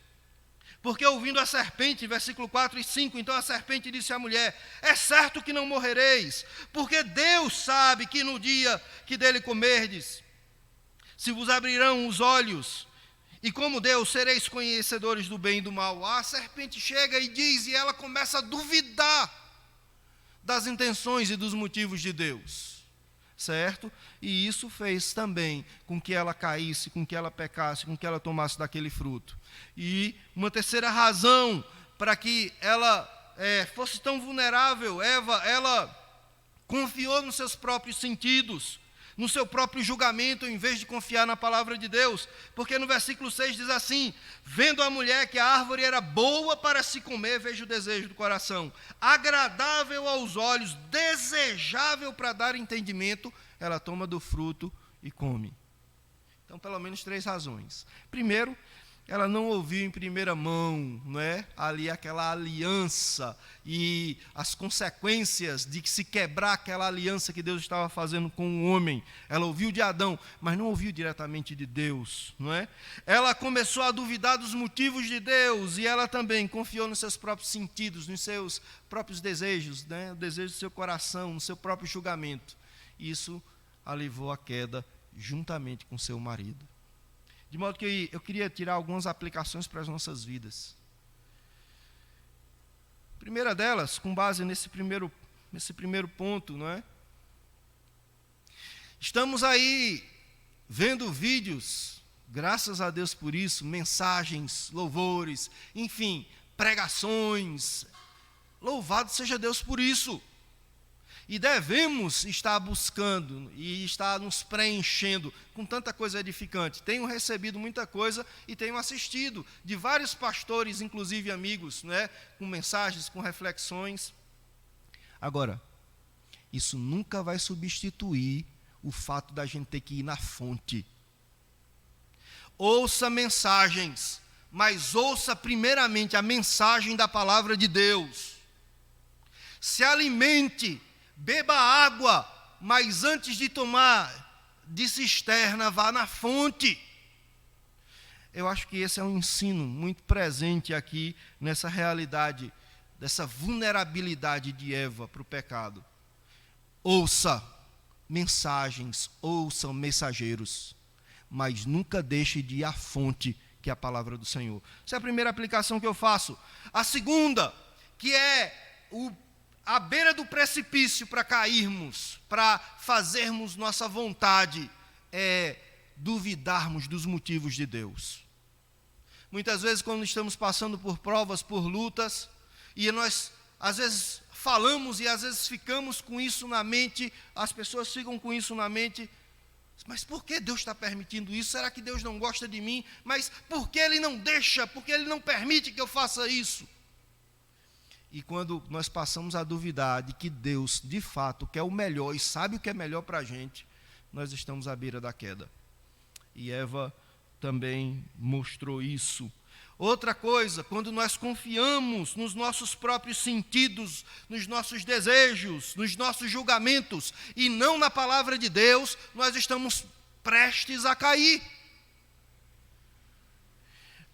Porque ouvindo a serpente, versículo 4 e 5, então a serpente disse à mulher, é certo que não morrereis, porque Deus sabe que no dia que dele comerdes, se vos abrirão os olhos, e como Deus sereis conhecedores do bem e do mal. A serpente chega e diz, e ela começa a duvidar das intenções e dos motivos de Deus. Certo? E isso fez também com que ela caísse, com que ela pecasse, com que ela tomasse daquele fruto. E uma terceira razão para que ela fosse tão vulnerável, Eva, ela confiou nos seus próprios sentidos. no seu próprio julgamento, em vez de confiar na palavra de Deus. Porque no versículo 6 diz assim: vendo a mulher que a árvore era boa para se comer, veja o desejo do coração, agradável aos olhos, desejável para dar entendimento, ela toma do fruto e come. Então, pelo menos 3 razões. Primeiro, ela não ouviu em primeira mão, não é? Ali aquela aliança e as consequências de se quebrar aquela aliança que Deus estava fazendo com o homem. Ela ouviu de Adão, mas não ouviu diretamente de Deus, não é? Ela começou a duvidar dos motivos de Deus e ela também confiou nos seus próprios sentidos, nos seus próprios desejos, né? O desejo do seu coração, no seu próprio julgamento. Isso a levou à queda juntamente com seu marido. De modo que eu queria tirar algumas aplicações para as nossas vidas. A primeira delas, com base nesse primeiro ponto, não é? Estamos aí vendo vídeos, graças a Deus por isso, mensagens, louvores, enfim, pregações. Louvado seja Deus por isso. E devemos estar buscando e estar nos preenchendo com tanta coisa edificante. Tenho recebido muita coisa e tenho assistido de vários pastores, inclusive amigos, né, com mensagens, com reflexões. Agora, isso nunca vai substituir o fato da gente ter que ir na fonte. Ouça mensagens, mas ouça primeiramente a mensagem da palavra de Deus. Se alimente, beba água, mas antes de tomar de cisterna, vá na fonte. Eu acho que esse é um ensino muito presente aqui nessa realidade, dessa vulnerabilidade de Eva para o pecado. Ouça mensagens, ouçam mensageiros, mas nunca deixe de ir à fonte, que é a palavra do Senhor. Essa é a primeira aplicação que eu faço. A segunda, que é à beira do precipício para cairmos, para fazermos nossa vontade, é duvidarmos dos motivos de Deus. Muitas vezes, quando estamos passando por provas, por lutas, e nós, às vezes, falamos e às vezes ficamos com isso na mente, as pessoas ficam com isso na mente, mas por que Deus está permitindo isso? Será que Deus não gosta de mim? Mas por que Ele não deixa? Por que Ele não permite que eu faça isso? E quando nós passamos a duvidar de que Deus, de fato, quer o melhor e sabe o que é melhor para a gente, nós estamos à beira da queda. E Eva também mostrou isso. Outra coisa, quando nós confiamos nos nossos próprios sentidos, nos nossos desejos, nos nossos julgamentos, e não na palavra de Deus, nós estamos prestes a cair.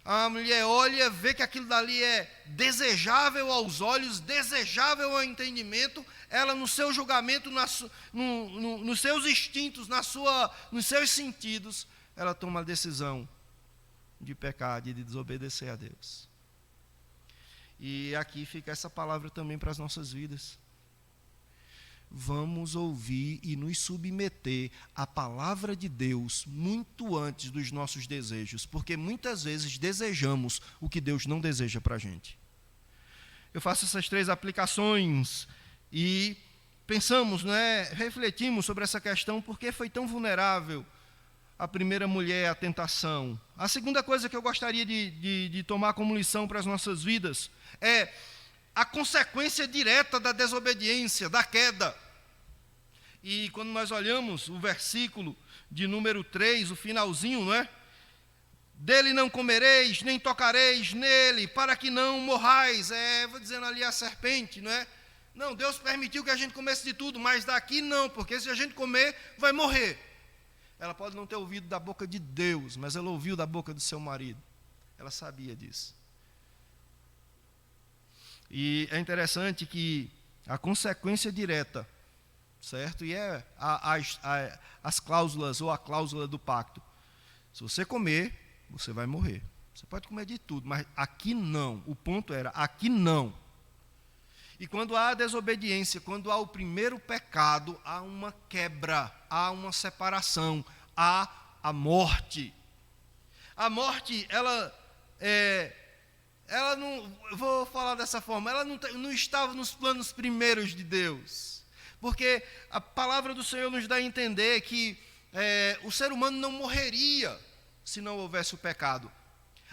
A mulher olha, vê que aquilo dali é desejável aos olhos, desejável ao entendimento, ela no seu julgamento, nos seus instintos, nos seus sentidos, ela toma a decisão de pecar, de desobedecer a Deus. E aqui fica essa palavra também para as nossas vidas. Vamos ouvir e nos submeter à palavra de Deus muito antes dos nossos desejos, porque muitas vezes desejamos o que Deus não deseja para a gente. Eu faço essas 3 aplicações e pensamos, refletimos sobre essa questão, por que foi tão vulnerável a primeira mulher à tentação. A segunda coisa que eu gostaria de tomar como lição para as nossas vidas é a consequência direta da desobediência, da queda. E quando nós olhamos o versículo de número 3, o finalzinho, não é? Dele não comereis, nem tocareis nele, para que não morrais. Vou dizendo ali a serpente, não é? Não, Deus permitiu que a gente comesse de tudo, mas daqui não, porque se a gente comer, vai morrer. Ela pode não ter ouvido da boca de Deus, mas ela ouviu da boca do seu marido. Ela sabia disso. E é interessante que a consequência direta, certo? E é as cláusulas ou a cláusula do pacto. Se você comer, você vai morrer. Você pode comer de tudo, mas aqui não. O ponto era, aqui não. E quando há a desobediência, quando há o primeiro pecado, há uma quebra, há uma separação, há a morte. A morte, ela não, vou falar dessa forma, ela não estava nos planos primeiros de Deus. Porque a palavra do Senhor nos dá a entender que o ser humano não morreria se não houvesse o pecado.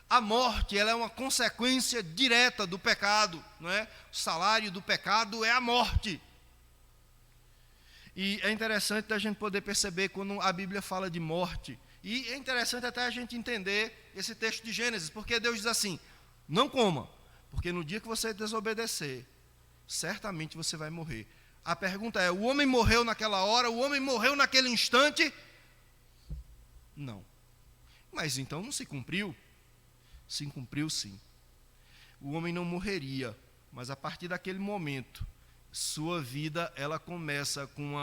A morte, ela é uma consequência direta do pecado, não é? O salário do pecado é a morte. E é interessante a gente poder perceber quando a Bíblia fala de morte. E é interessante até a gente entender esse texto de Gênesis, porque Deus diz assim: não coma, porque no dia que você desobedecer, certamente você vai morrer. A pergunta é: o homem morreu naquela hora? O homem morreu naquele instante? Não. Mas então não se cumpriu? Se cumpriu, sim. O homem não morreria, mas a partir daquele momento, sua vida ela começa com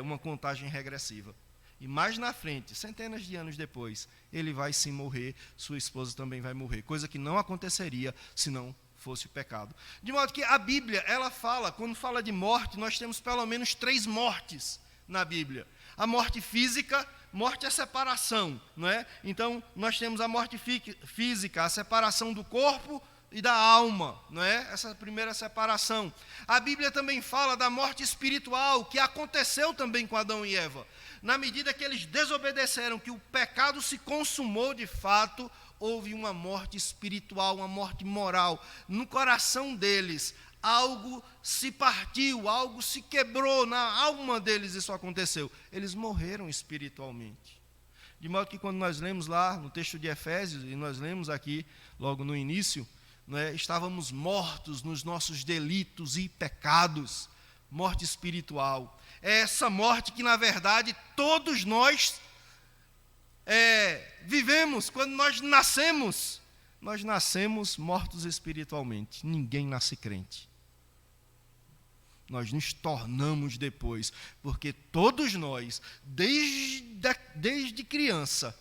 uma contagem regressiva. E mais na frente, centenas de anos depois, ele vai sim morrer, sua esposa também vai morrer, coisa que não aconteceria se não fosse o pecado. De modo que a Bíblia, ela fala, quando fala de morte, nós temos pelo menos 3 mortes na Bíblia. A morte física, morte é separação, não é? Então, nós temos a morte física, a separação do corpo e da alma, não é? Essa primeira separação. A Bíblia também fala da morte espiritual, que aconteceu também com Adão e Eva. Na medida que eles desobedeceram, que o pecado se consumou de fato, houve uma morte espiritual, uma morte moral. No coração deles, algo se partiu, algo se quebrou, na alma deles isso aconteceu. Eles morreram espiritualmente. De modo que quando nós lemos lá no texto de Efésios, e nós lemos aqui logo no início, estávamos mortos nos nossos delitos e pecados, morte espiritual. É essa morte que, na verdade, todos nós vivemos. Quando nós nascemos mortos espiritualmente. Ninguém nasce crente. Nós nos tornamos depois, porque todos nós, desde criança,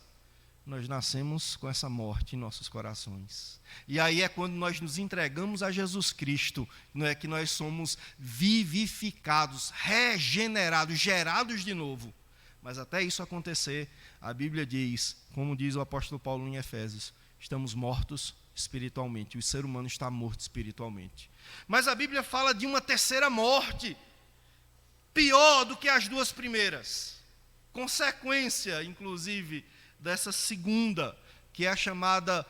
nós nascemos com essa morte em nossos corações. E aí é quando nós nos entregamos a Jesus Cristo, não é que nós somos vivificados, regenerados, gerados de novo. Mas até isso acontecer, a Bíblia diz, como diz o apóstolo Paulo em Efésios, estamos mortos espiritualmente, o ser humano está morto espiritualmente. Mas a Bíblia fala de uma terceira morte, pior do que as 2 primeiras, consequência, inclusive, dessa segunda, que é a chamada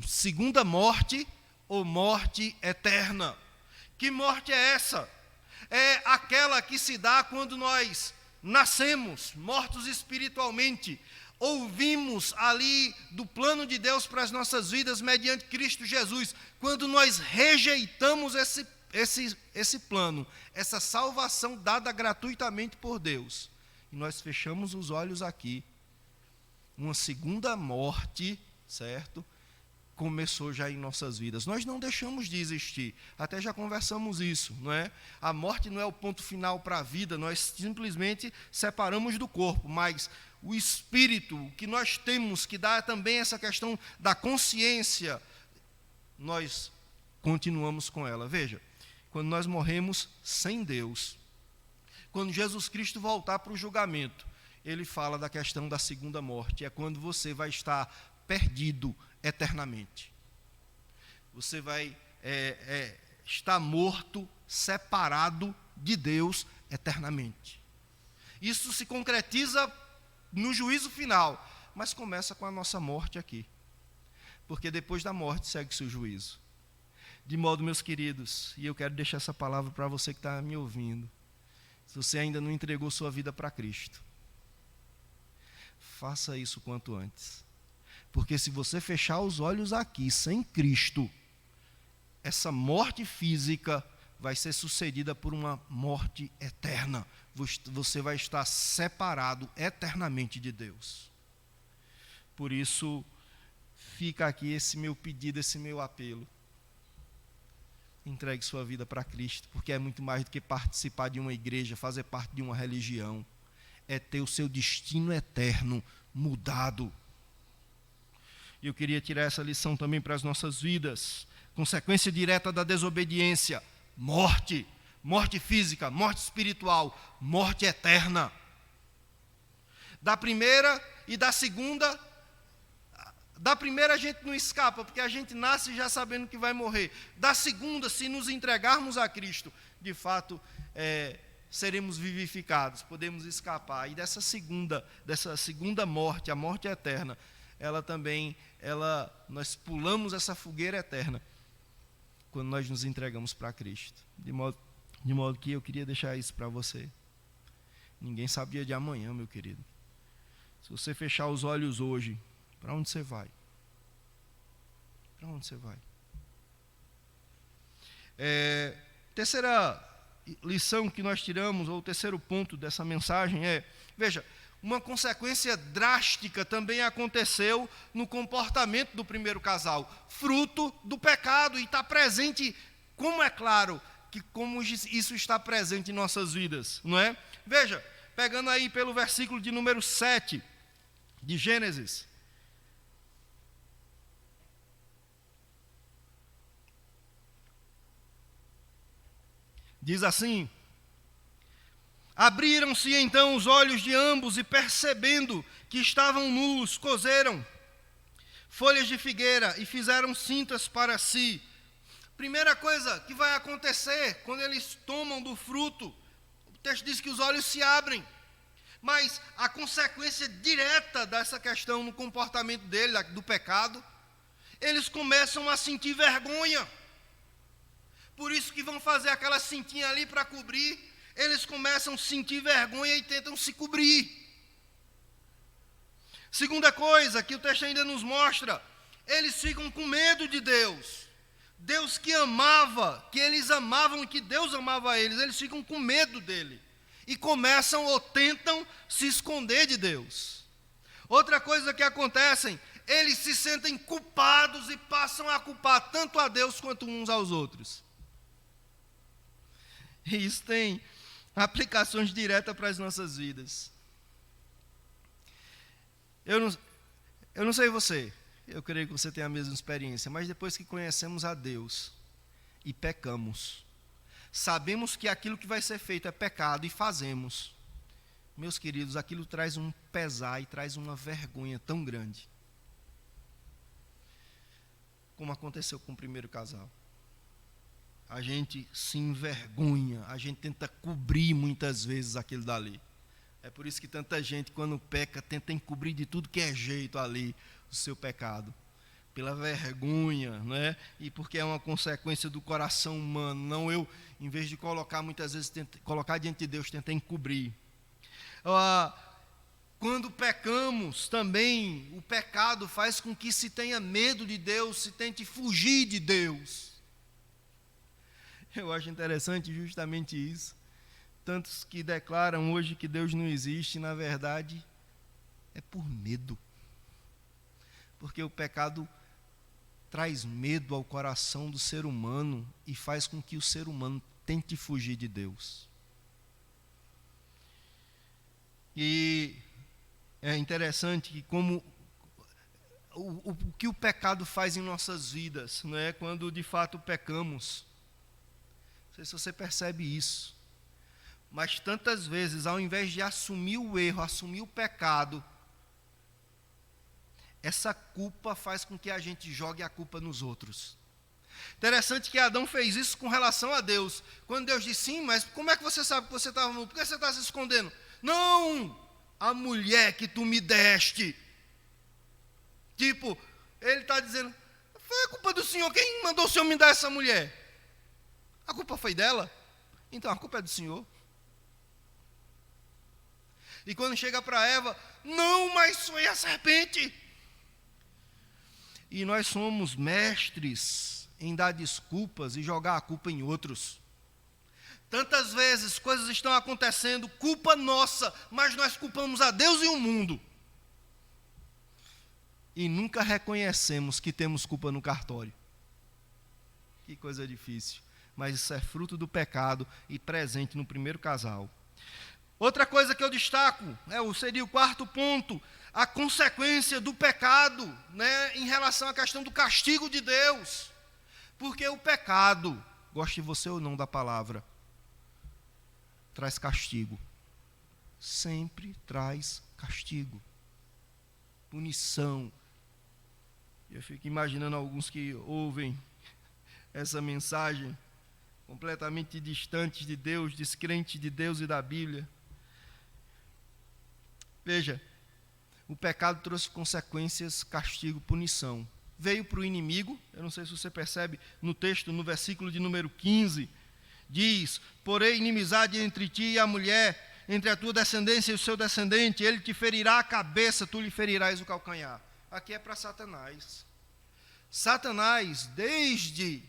segunda morte ou morte eterna. Que morte é essa? É aquela que se dá quando nós nascemos, mortos espiritualmente, ouvimos ali do plano de Deus para as nossas vidas mediante Cristo Jesus, quando nós rejeitamos esse plano, essa salvação dada gratuitamente por Deus, e nós fechamos os olhos aqui, uma segunda morte, certo? Começou já em nossas vidas. Nós não deixamos de existir, até já conversamos isso, não é? A morte não é o ponto final para a vida, nós simplesmente separamos do corpo, mas o espírito, o que nós temos, que dá também essa questão da consciência, nós continuamos com ela. Veja, quando nós morremos sem Deus, quando Jesus Cristo voltar para o julgamento, ele fala da questão da segunda morte, é quando você vai estar perdido eternamente. Você vai estar morto, separado de Deus eternamente. Isso se concretiza no juízo final, mas começa com a nossa morte aqui. Porque depois da morte segue-se o juízo. De modo, meus queridos, e eu quero deixar essa palavra para você que está me ouvindo, se você ainda não entregou sua vida para Cristo, faça isso quanto antes. Porque se você fechar os olhos aqui, sem Cristo, essa morte física vai ser sucedida por uma morte eterna. Você vai estar separado eternamente de Deus. Por isso, fica aqui esse meu pedido, esse meu apelo. Entregue sua vida para Cristo, porque é muito mais do que participar de uma igreja, fazer parte de uma religião. É ter o seu destino eterno mudado. E eu queria tirar essa lição também para as nossas vidas. Consequência direta da desobediência: morte. Morte física, morte espiritual, morte eterna. Da primeira e da segunda, da primeira a gente não escapa, porque a gente nasce já sabendo que vai morrer. Da segunda, se nos entregarmos a Cristo, de fato, seremos vivificados, podemos escapar. E dessa segunda morte, a morte eterna, nós pulamos essa fogueira eterna quando nós nos entregamos para Cristo. De modo que eu queria deixar isso para você. Ninguém sabe o dia de amanhã, meu querido. Se você fechar os olhos hoje, para onde você vai? Para onde você vai? Terceira lição que nós tiramos, ou terceiro ponto dessa mensagem veja, uma consequência drástica também aconteceu no comportamento do primeiro casal, fruto do pecado, e está presente, como é claro, que como isso está presente em nossas vidas, não é? Veja, pegando aí pelo versículo de número 7 de Gênesis. Diz assim: abriram-se então os olhos de ambos e, percebendo que estavam nus, coseram folhas de figueira e fizeram cintas para si. Primeira coisa que vai acontecer quando eles tomam do fruto, o texto diz que os olhos se abrem, mas a consequência direta dessa questão no comportamento dele, do pecado, eles começam a sentir vergonha. Por isso que vão fazer aquela cintinha ali para cobrir, eles começam a sentir vergonha e tentam se cobrir. Segunda coisa que o texto ainda nos mostra, eles ficam com medo de Deus. Deus que amava, que eles amavam e que Deus amava eles ficam com medo dele. E começam ou tentam se esconder de Deus. Outra coisa que acontece, eles se sentem culpados e passam a culpar tanto a Deus quanto uns aos outros. E isso tem aplicações diretas para as nossas vidas. Eu não sei você, eu creio que você tem a mesma experiência, mas depois que conhecemos a Deus e pecamos, sabemos que aquilo que vai ser feito é pecado e fazemos, meus queridos, aquilo traz um pesar e traz uma vergonha tão grande, como aconteceu com o primeiro casal. A gente se envergonha, a gente tenta cobrir muitas vezes aquilo dali. É por isso que tanta gente, quando peca, tenta encobrir de tudo que é jeito ali o seu pecado. Pela vergonha, né? E porque é uma consequência do coração humano. Não eu, em vez de colocar, muitas vezes, colocar diante de Deus, tenta encobrir. Quando pecamos também, o pecado faz com que se tenha medo de Deus, se tente fugir de Deus. Eu acho interessante justamente isso. Tantos que declaram hoje que Deus não existe, na verdade, é por medo. Porque o pecado traz medo ao coração do ser humano e faz com que o ser humano tente fugir de Deus. E é interessante que como o que o pecado faz em nossas vidas, não é? Quando de fato pecamos. Não sei se você percebe isso, mas tantas vezes, ao invés de assumir o erro, assumir o pecado, essa culpa faz com que a gente jogue a culpa nos outros. Interessante que Adão fez isso com relação a Deus. Quando Deus disse, sim, mas como é que você sabe que você estava nu? Por que você está se escondendo? Não, a mulher que tu me deste. Tipo, ele está dizendo, foi a culpa do Senhor, quem mandou o Senhor me dar essa mulher? A culpa foi dela? Então a culpa é do Senhor. E quando chega para Eva, não, mas foi a serpente. E nós somos mestres em dar desculpas e jogar a culpa em outros. Tantas vezes coisas estão acontecendo, culpa nossa, mas nós culpamos a Deus e o mundo. E nunca reconhecemos que temos culpa no cartório. Que coisa difícil. Mas isso é fruto do pecado e presente no primeiro casal. Outra coisa que eu destaco, seria o quarto ponto, a consequência do pecado, né, em relação à questão do castigo de Deus. Porque o pecado, goste você ou não da palavra, traz castigo. Sempre traz castigo. Punição. Eu fico imaginando alguns que ouvem essa mensagem completamente distantes de Deus, descrentes de Deus e da Bíblia. Veja, o pecado trouxe consequências, castigo, punição. Veio para o inimigo, eu não sei se você percebe no texto, no versículo de número 15, diz: porém inimizade entre ti e a mulher, entre a tua descendência e o seu descendente, ele te ferirá a cabeça, tu lhe ferirás o calcanhar. Aqui é para Satanás. Satanás, desde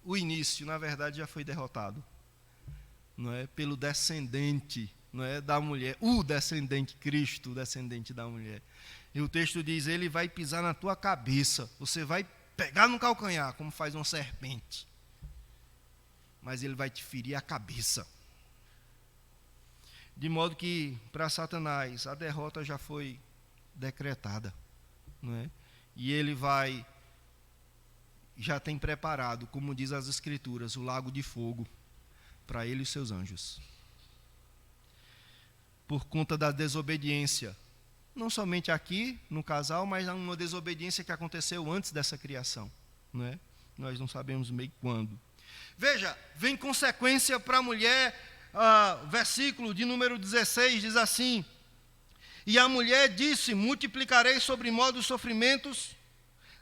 o início, na verdade, já foi derrotado, não é? Pelo descendente, não é, da mulher, o descendente, Cristo, o descendente da mulher. E o texto diz: ele vai pisar na tua cabeça, você vai pegar no calcanhar, como faz uma serpente, mas ele vai te ferir a cabeça. De modo que, para Satanás, a derrota já foi decretada, não é? E ele já tem preparado, como diz as Escrituras, o lago de fogo para ele e seus anjos. Por conta da desobediência, não somente aqui no casal, mas uma desobediência que aconteceu antes dessa criação, não é? Nós não sabemos meio quando. Veja, vem consequência para a mulher. Versículo de número 16 diz assim: e a mulher disse: multiplicarei sobremodo os sofrimentos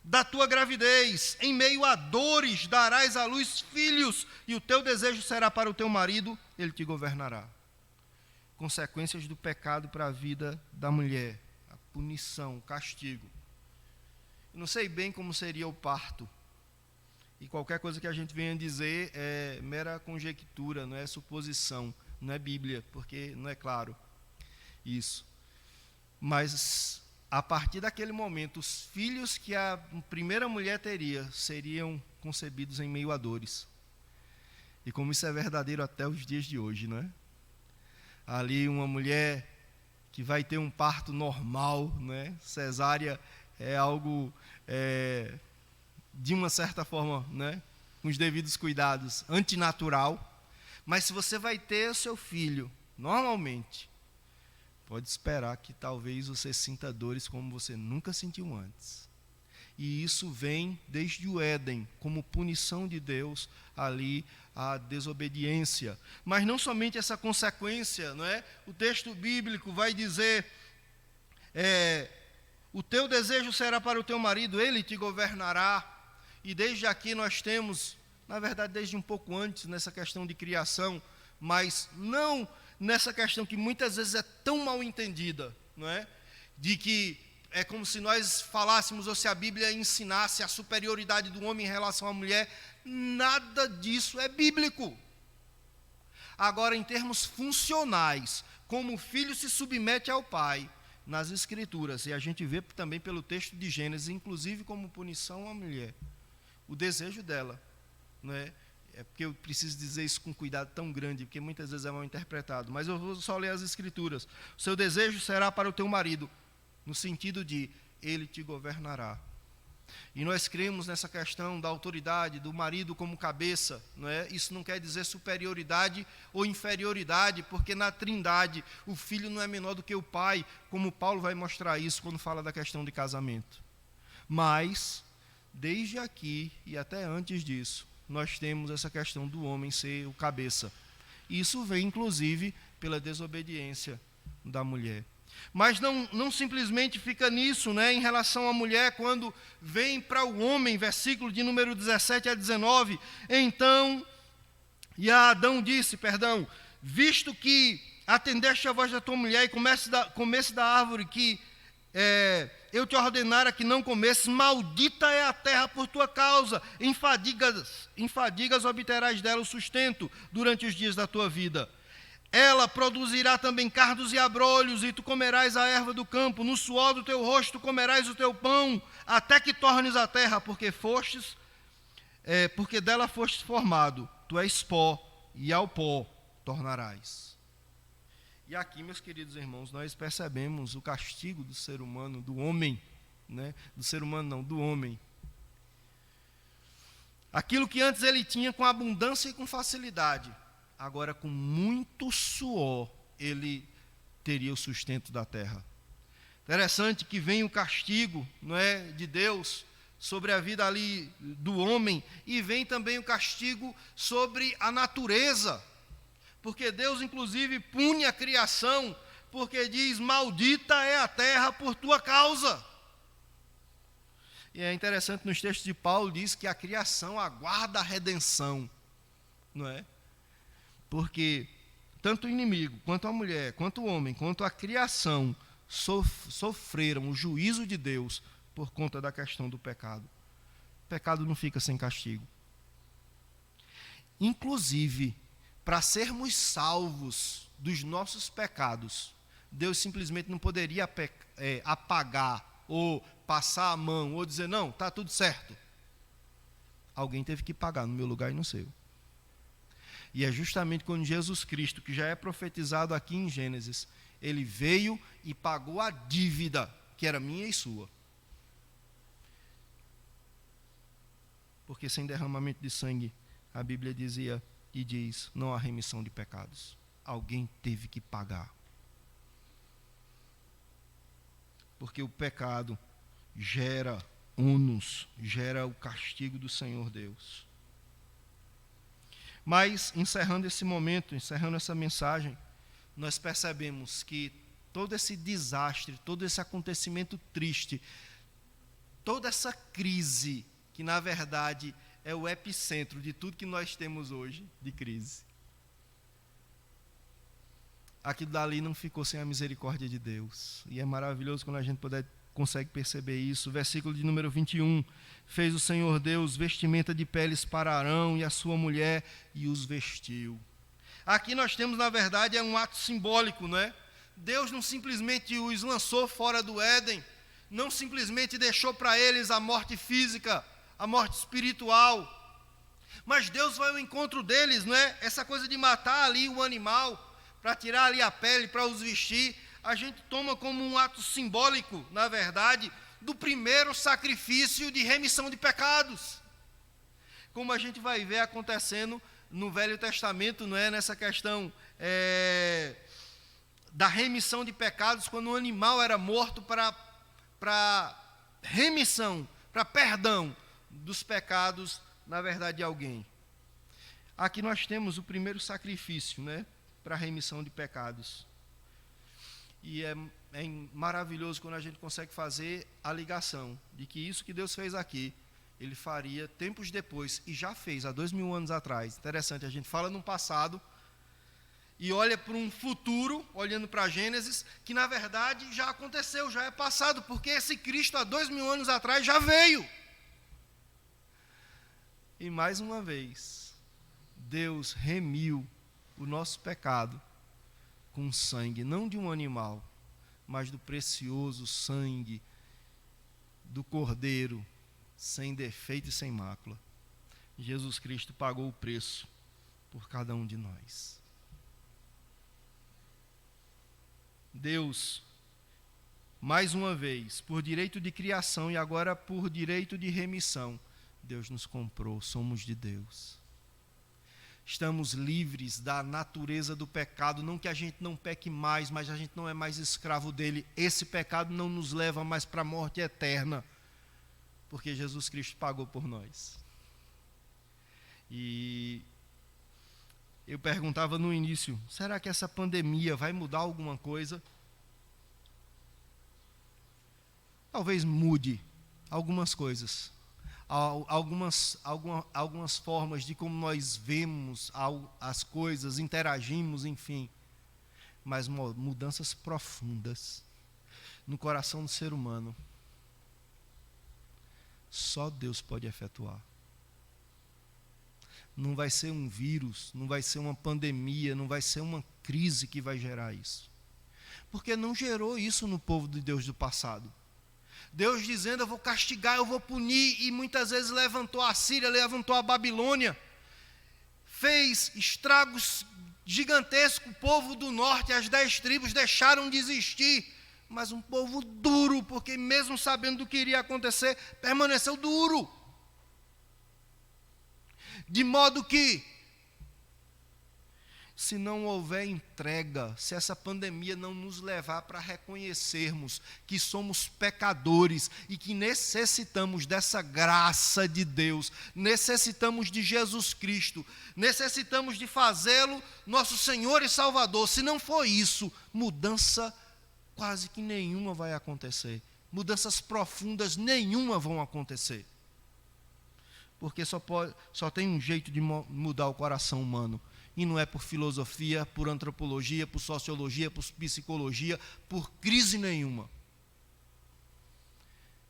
da tua gravidez, em meio a dores darás à luz filhos, e o teu desejo será para o teu marido, ele te governará. Consequências do pecado para a vida da mulher, a punição, o castigo. Eu não sei bem como seria o parto, e qualquer coisa que a gente venha dizer é mera conjectura, não é suposição, não é Bíblia, porque não é claro isso. Mas, a partir daquele momento, os filhos que a primeira mulher teria seriam concebidos em meio a dores. E como isso é verdadeiro até os dias de hoje, não é? Ali uma mulher que vai ter um parto normal, não é? Cesárea é algo... de uma certa forma, né, com os devidos cuidados, antinatural. Mas se você vai ter o seu filho, normalmente, pode esperar que talvez você sinta dores como você nunca sentiu antes. E isso vem desde o Éden, como punição de Deus ali, a desobediência. Mas não somente essa consequência, não é? O texto bíblico vai dizer... o teu desejo será para o teu marido, ele te governará. E desde aqui nós temos, na verdade desde um pouco antes, nessa questão de criação, mas não nessa questão que muitas vezes é tão mal entendida, não é? De que é como se nós falássemos, ou se a Bíblia ensinasse a superioridade do homem em relação à mulher. Nada disso é bíblico. Agora, em termos funcionais, como o filho se submete ao pai, nas Escrituras, e a gente vê também pelo texto de Gênesis, inclusive como punição à mulher, o desejo dela, não é? É porque eu preciso dizer isso com cuidado tão grande, porque muitas vezes é mal interpretado, mas eu vou só ler as Escrituras. O seu desejo será para o teu marido, no sentido de ele te governará. E nós cremos nessa questão da autoridade, do marido como cabeça, não é? Isso não quer dizer superioridade ou inferioridade, porque na Trindade o filho não é menor do que o pai, como Paulo vai mostrar isso quando fala da questão de casamento. Mas, desde aqui e até antes disso, nós temos essa questão do homem ser o cabeça. Isso vem, inclusive, pela desobediência da mulher. Mas não simplesmente fica nisso, né, em relação à mulher, quando vem para o homem, versículo de número 17 a 19, então, e a Adão disse, visto que atendeste a voz da tua mulher e comesse da árvore que eu te ordenara que não comesses, maldita é a terra por tua causa, em fadigas obterás dela o sustento durante os dias da tua vida. Ela produzirá também cardos e abrolhos, e tu comerás a erva do campo, no suor do teu rosto comerás o teu pão, até que tornes a terra, porque dela fostes formado, tu és pó, e ao pó tornarás. E aqui, meus queridos irmãos, nós percebemos o castigo do ser humano, do homem, né? Do ser humano não, do homem. Aquilo que antes ele tinha com abundância e com facilidade, agora, com muito suor, ele teria o sustento da terra. Interessante que vem o castigo, não é, de Deus sobre a vida ali do homem, e vem também o castigo sobre a natureza, porque Deus inclusive pune a criação, porque diz: maldita é a terra por tua causa. E é interessante, nos textos de Paulo diz que a criação aguarda a redenção, não é? Porque tanto o inimigo, quanto a mulher, quanto o homem, quanto a criação sofreram o juízo de Deus por conta da questão do pecado. O pecado não fica sem castigo. Inclusive, para sermos salvos dos nossos pecados, Deus simplesmente não poderia apagar ou passar a mão ou dizer: não, está tudo certo. Alguém teve que pagar no meu lugar e no seu. E é justamente quando Jesus Cristo, que já é profetizado aqui em Gênesis, ele veio e pagou a dívida que era minha e sua. Porque sem derramamento de sangue, a Bíblia dizia e diz, não há remissão de pecados. Alguém teve que pagar. Porque o pecado gera ônus, gera o castigo do Senhor Deus. Mas, encerrando esse momento, encerrando essa mensagem, nós percebemos que todo esse desastre, todo esse acontecimento triste, toda essa crise, que na verdade é o epicentro de tudo que nós temos hoje de crise, aquilo dali não ficou sem a misericórdia de Deus. E é maravilhoso quando a gente consegue perceber isso. Versículo de número 21. Fez o Senhor Deus vestimenta de peles para Arão e a sua mulher e os vestiu. Aqui nós temos, na verdade, um ato simbólico, não é? Deus não simplesmente os lançou fora do Éden, não simplesmente deixou para eles a morte física, a morte espiritual, mas Deus vai ao encontro deles, não é? Essa coisa de matar ali o animal, para tirar ali a pele, para os vestir, a gente toma como um ato simbólico, na verdade, do primeiro sacrifício de remissão de pecados. Como a gente vai ver acontecendo no Velho Testamento, não é? Nessa questão da remissão de pecados, quando o animal era morto para remissão, para perdão dos pecados, na verdade, de alguém. Aqui nós temos o primeiro sacrifício, né? Para a remissão de pecados. E é maravilhoso quando a gente consegue fazer a ligação de que isso que Deus fez aqui, Ele faria tempos depois, e já fez há 2000 anos atrás. Interessante, a gente fala no passado e olha para um futuro, olhando para Gênesis, que na verdade já aconteceu, já é passado, porque esse Cristo há 2000 anos atrás já veio. E mais uma vez, Deus remiu o nosso pecado com sangue, não de um animal, mas do precioso sangue do Cordeiro, sem defeito e sem mácula. Jesus Cristo pagou o preço por cada um de nós. Deus, mais uma vez, por direito de criação e agora por direito de remissão, Deus nos comprou, somos de Deus. Estamos livres da natureza do pecado, não que a gente não peque mais, mas a gente não é mais escravo dele. Esse pecado não nos leva mais para a morte eterna, porque Jesus Cristo pagou por nós. E eu perguntava no início, será que essa pandemia vai mudar alguma coisa? Talvez mude algumas coisas. Algumas formas de como nós vemos as coisas, interagimos, enfim. Mas mudanças profundas no coração do ser humano, só Deus pode efetuar. Não vai ser um vírus, não vai ser uma pandemia, não vai ser uma crise que vai gerar isso. Porque não gerou isso no povo de Deus do passado. Deus dizendo, eu vou castigar, eu vou punir, e muitas vezes levantou a Síria, levantou a Babilônia, fez estragos gigantescos. O povo do norte, as 10 tribos deixaram de existir, mas um povo duro, porque mesmo sabendo do que iria acontecer, permaneceu duro. De modo que, se não houver entrega, se essa pandemia não nos levar para reconhecermos que somos pecadores e que necessitamos dessa graça de Deus, necessitamos de Jesus Cristo, necessitamos de fazê-lo nosso Senhor e Salvador. Se não for isso, mudança quase que nenhuma vai acontecer. Mudanças profundas nenhuma vão acontecer. Porque só tem um jeito de mudar o coração humano. E não é por filosofia, por antropologia, por sociologia, por psicologia, por crise nenhuma.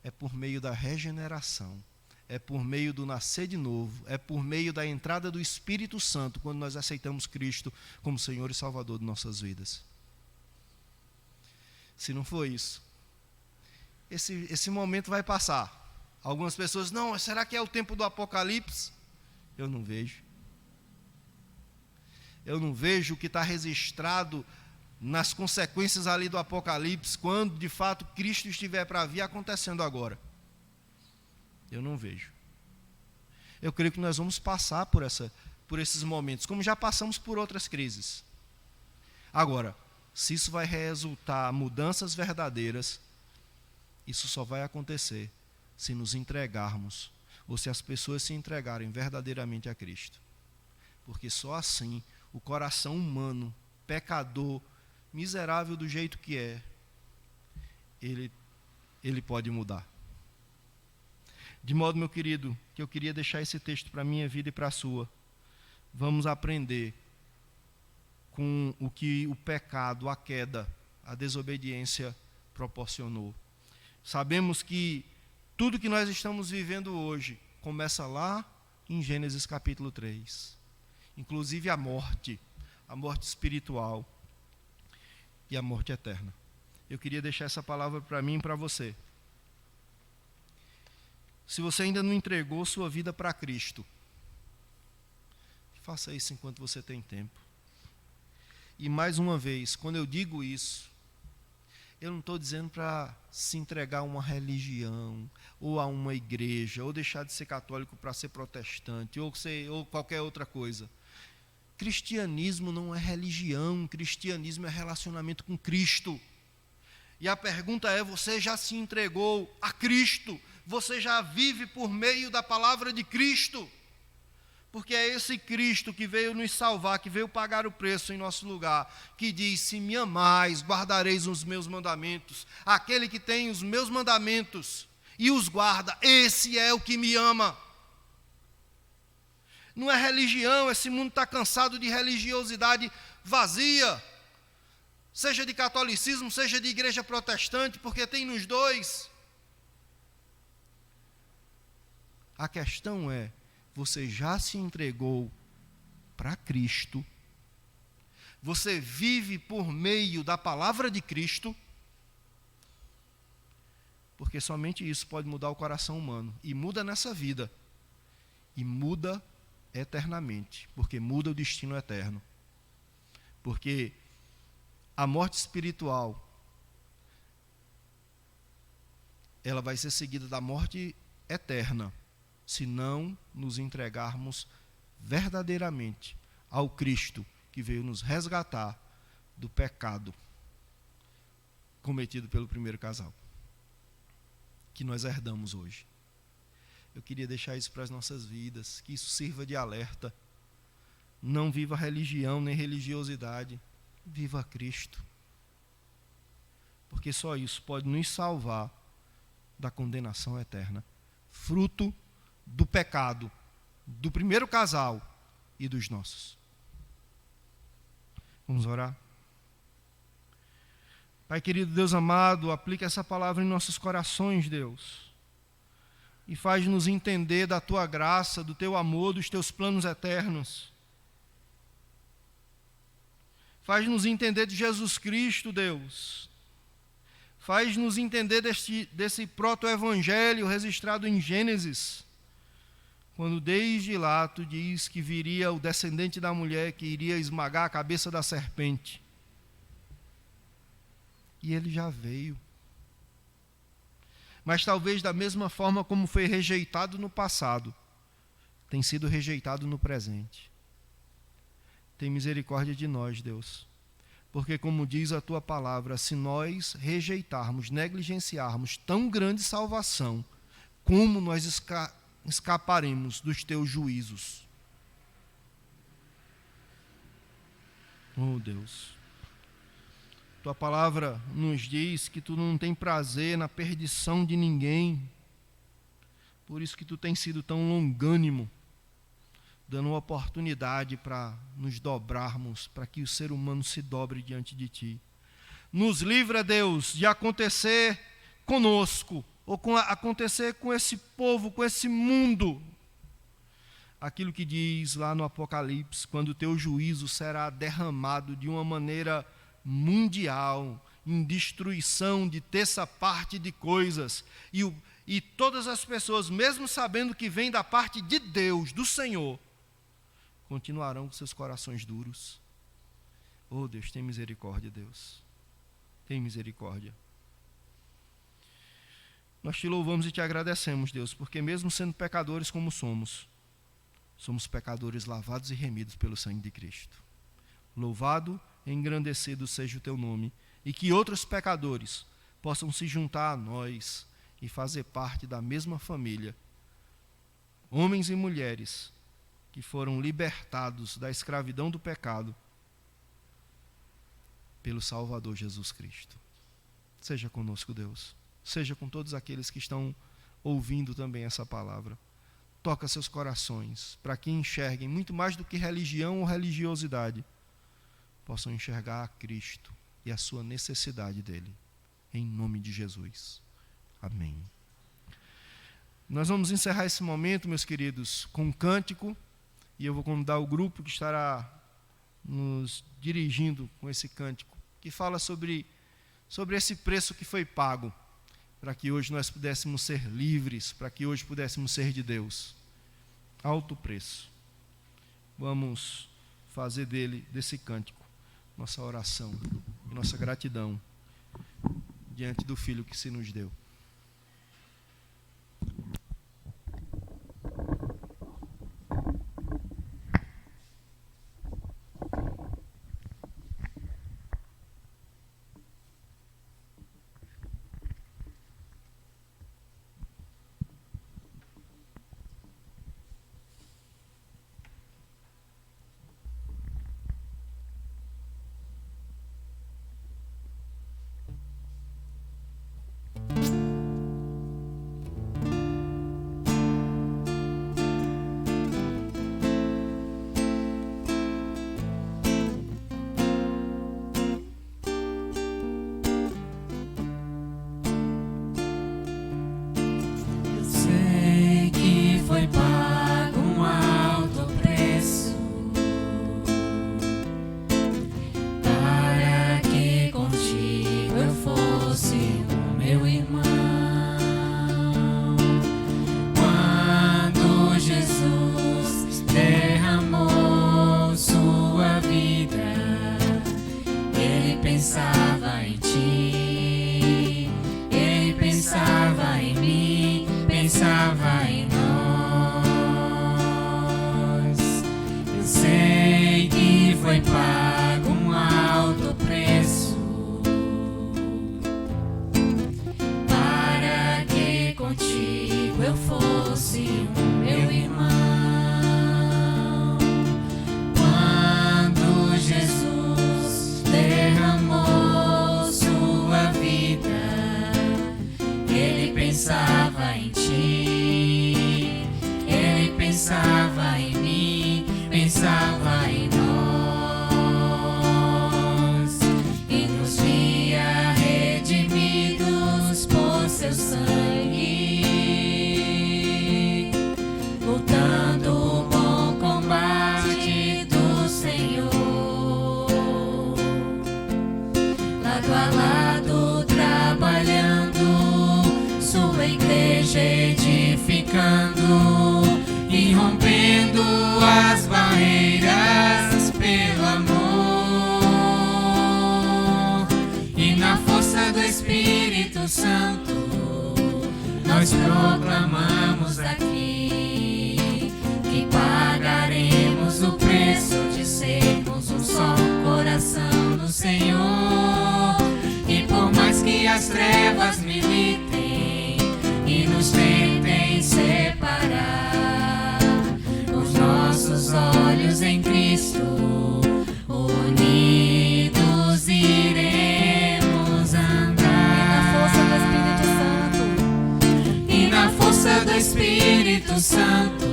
É por meio da regeneração. É por meio do nascer de novo. É por meio da entrada do Espírito Santo, quando nós aceitamos Cristo como Senhor e Salvador de nossas vidas. Se não for isso, esse momento vai passar. Algumas pessoas, não, será que é o tempo do Apocalipse? Eu não vejo. Eu não vejo o que está registrado nas consequências ali do Apocalipse, quando de fato Cristo estiver para vir, acontecendo agora. Eu não vejo. Eu creio que nós vamos passar por esses momentos, como já passamos por outras crises. Agora, se isso vai resultar em mudanças verdadeiras, isso só vai acontecer se nos entregarmos, ou se as pessoas se entregarem verdadeiramente a Cristo. Porque só assim o coração humano, pecador, miserável do jeito que é, ele pode mudar. De modo, meu querido, que eu queria deixar esse texto para a minha vida e para a sua. Vamos aprender com o que o pecado, a queda, a desobediência proporcionou. Sabemos que tudo que nós estamos vivendo hoje começa lá em Gênesis capítulo 3. Inclusive a morte espiritual e a morte eterna. Eu queria deixar essa palavra para mim e para você. Se você ainda não entregou sua vida para Cristo, faça isso enquanto você tem tempo. E mais uma vez, quando eu digo isso, eu não estou dizendo para se entregar a uma religião, ou a uma igreja, ou deixar de ser católico para ser protestante, ou qualquer outra coisa. Cristianismo não é religião, cristianismo é relacionamento com Cristo. E a pergunta é, você já se entregou a Cristo? Você já vive por meio da palavra de Cristo? Porque é esse Cristo que veio nos salvar, que veio pagar o preço em nosso lugar, que diz, se me amais, guardareis os meus mandamentos. Aquele que tem os meus mandamentos e os guarda, esse é o que me ama. Não é religião, esse mundo está cansado de religiosidade vazia, seja de catolicismo, seja de igreja protestante, porque tem nos dois. A questão é, você já se entregou para Cristo? Você vive por meio da palavra de Cristo? Porque somente isso pode mudar o coração humano. E muda nessa vida. E muda eternamente. Porque muda o destino eterno. Porque a morte espiritual, ela vai ser seguida da morte eterna, se não nos entregarmos verdadeiramente ao Cristo que veio nos resgatar do pecado cometido pelo primeiro casal, que nós herdamos hoje. Eu queria deixar isso para as nossas vidas, que isso sirva de alerta. Não viva religião nem religiosidade, viva Cristo. Porque só isso pode nos salvar da condenação eterna, fruto do pecado do primeiro casal e dos nossos. Vamos orar? Pai querido, Deus amado, aplica essa palavra em nossos corações, Deus, e faz-nos entender da Tua graça, do Teu amor, dos Teus planos eternos. Faz-nos entender de Jesus Cristo, Deus. Faz-nos entender desse proto-evangelho registrado em Gênesis, quando desde lá tu diz que viria o descendente da mulher que iria esmagar a cabeça da serpente. E ele já veio. Mas talvez da mesma forma como foi rejeitado no passado, tem sido rejeitado no presente. tem misericórdia de nós, Deus. Porque, como diz a tua palavra, se nós rejeitarmos, negligenciarmos tão grande salvação, como nós escaparemos dos teus juízos? Oh, Deus. Tua palavra nos diz que tu não tem prazer na perdição de ninguém. Por isso que tu tens sido tão longânimo, dando uma oportunidade para nos dobrarmos, para que o ser humano se dobre diante de ti. Nos livra, Deus, de acontecer conosco, ou acontecer com esse povo, com esse mundo, aquilo que diz lá no Apocalipse, quando o teu juízo será derramado de uma maneira mundial, em destruição de terça parte de coisas, e todas as pessoas, mesmo sabendo que vem da parte de Deus, do Senhor, continuarão com seus corações duros. Oh, Deus, tem misericórdia, Deus. Tem misericórdia. Nós te louvamos e te agradecemos, Deus, porque mesmo sendo pecadores como somos pecadores lavados e remidos pelo sangue de Cristo. Louvado e engrandecido seja o teu nome, e que outros pecadores possam se juntar a nós e fazer parte da mesma família. Homens e mulheres que foram libertados da escravidão do pecado pelo Salvador Jesus Cristo. Seja conosco, Deus. Seja com todos aqueles que estão ouvindo também essa palavra. Toca seus corações, para que enxerguem, muito mais do que religião ou religiosidade, possam enxergar a Cristo e a sua necessidade dele. Em nome de Jesus. Amém. Nós vamos encerrar esse momento, meus queridos, com um cântico, e eu vou convidar o grupo que estará nos dirigindo com esse cântico, que fala sobre esse preço que foi pago, para que hoje nós pudéssemos ser livres, para que hoje pudéssemos ser de Deus. Alto preço. Vamos fazer desse cântico nossa oração e nossa gratidão diante do Filho que se nos deu. Pensava em ti, ele pensava em mim, pensava em nós. Eu sei que foi pago um alto preço para que contigo eu fosse um meu irmão. Quando Jesus derramou sua vida, ele pensava em ti, ele pensava em mim, pensava em nós, e nos via redimidos por seu sangue, lutando o bom combate do Senhor, lado a lado trabalhando, sua igreja edificando e rompendo as barreiras pelo amor. E na força do Espírito Santo nós proclamamos aqui que pagaremos o preço de sermos as trevas militem e nos tentem separar, os nossos olhos em Cristo, unidos iremos andar. E na força do Espírito Santo,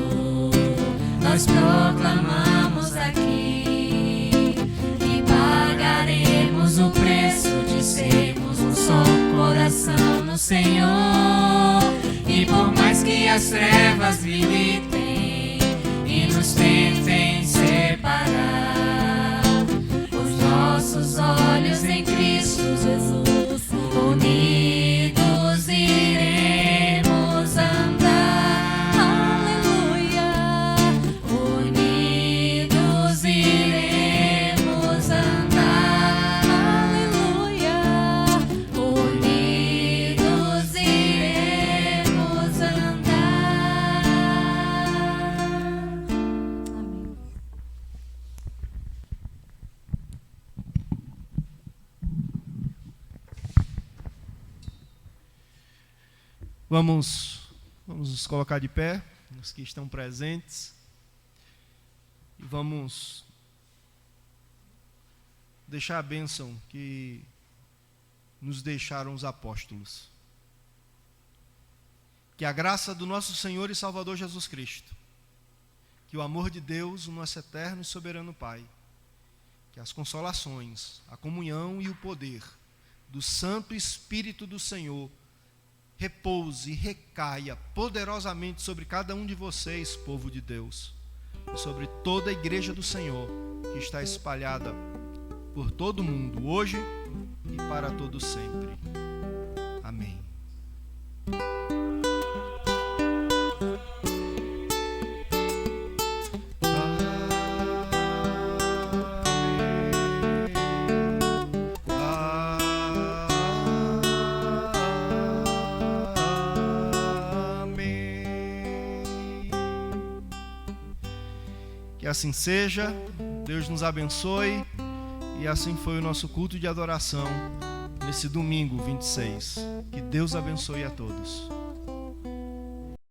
nós proclamamos aqui e pagaremos o preço de sermos um só coração no Senhor. E por mais que as trevas militem e nos tentem separar, os nossos olhos em Cristo Jesus, unidos iremos andar. Aleluia. Unidos iremos andar. Aleluia. Unidos iremos andar. Amém. Vamos nos colocar de pé, os que estão presentes, e vamos deixar a bênção que nos deixaram os apóstolos. Que a graça do nosso Senhor e Salvador Jesus Cristo, que o amor de Deus, o nosso eterno e soberano Pai, que as consolações, a comunhão e o poder do Santo Espírito do Senhor repouse e recaia poderosamente sobre cada um de vocês, povo de Deus, e sobre toda a igreja do Senhor, que está espalhada por todo o mundo, hoje e para todo sempre. Amém. Que assim seja, Deus nos abençoe, e assim foi o nosso culto de adoração nesse domingo 26. Que Deus abençoe a todos.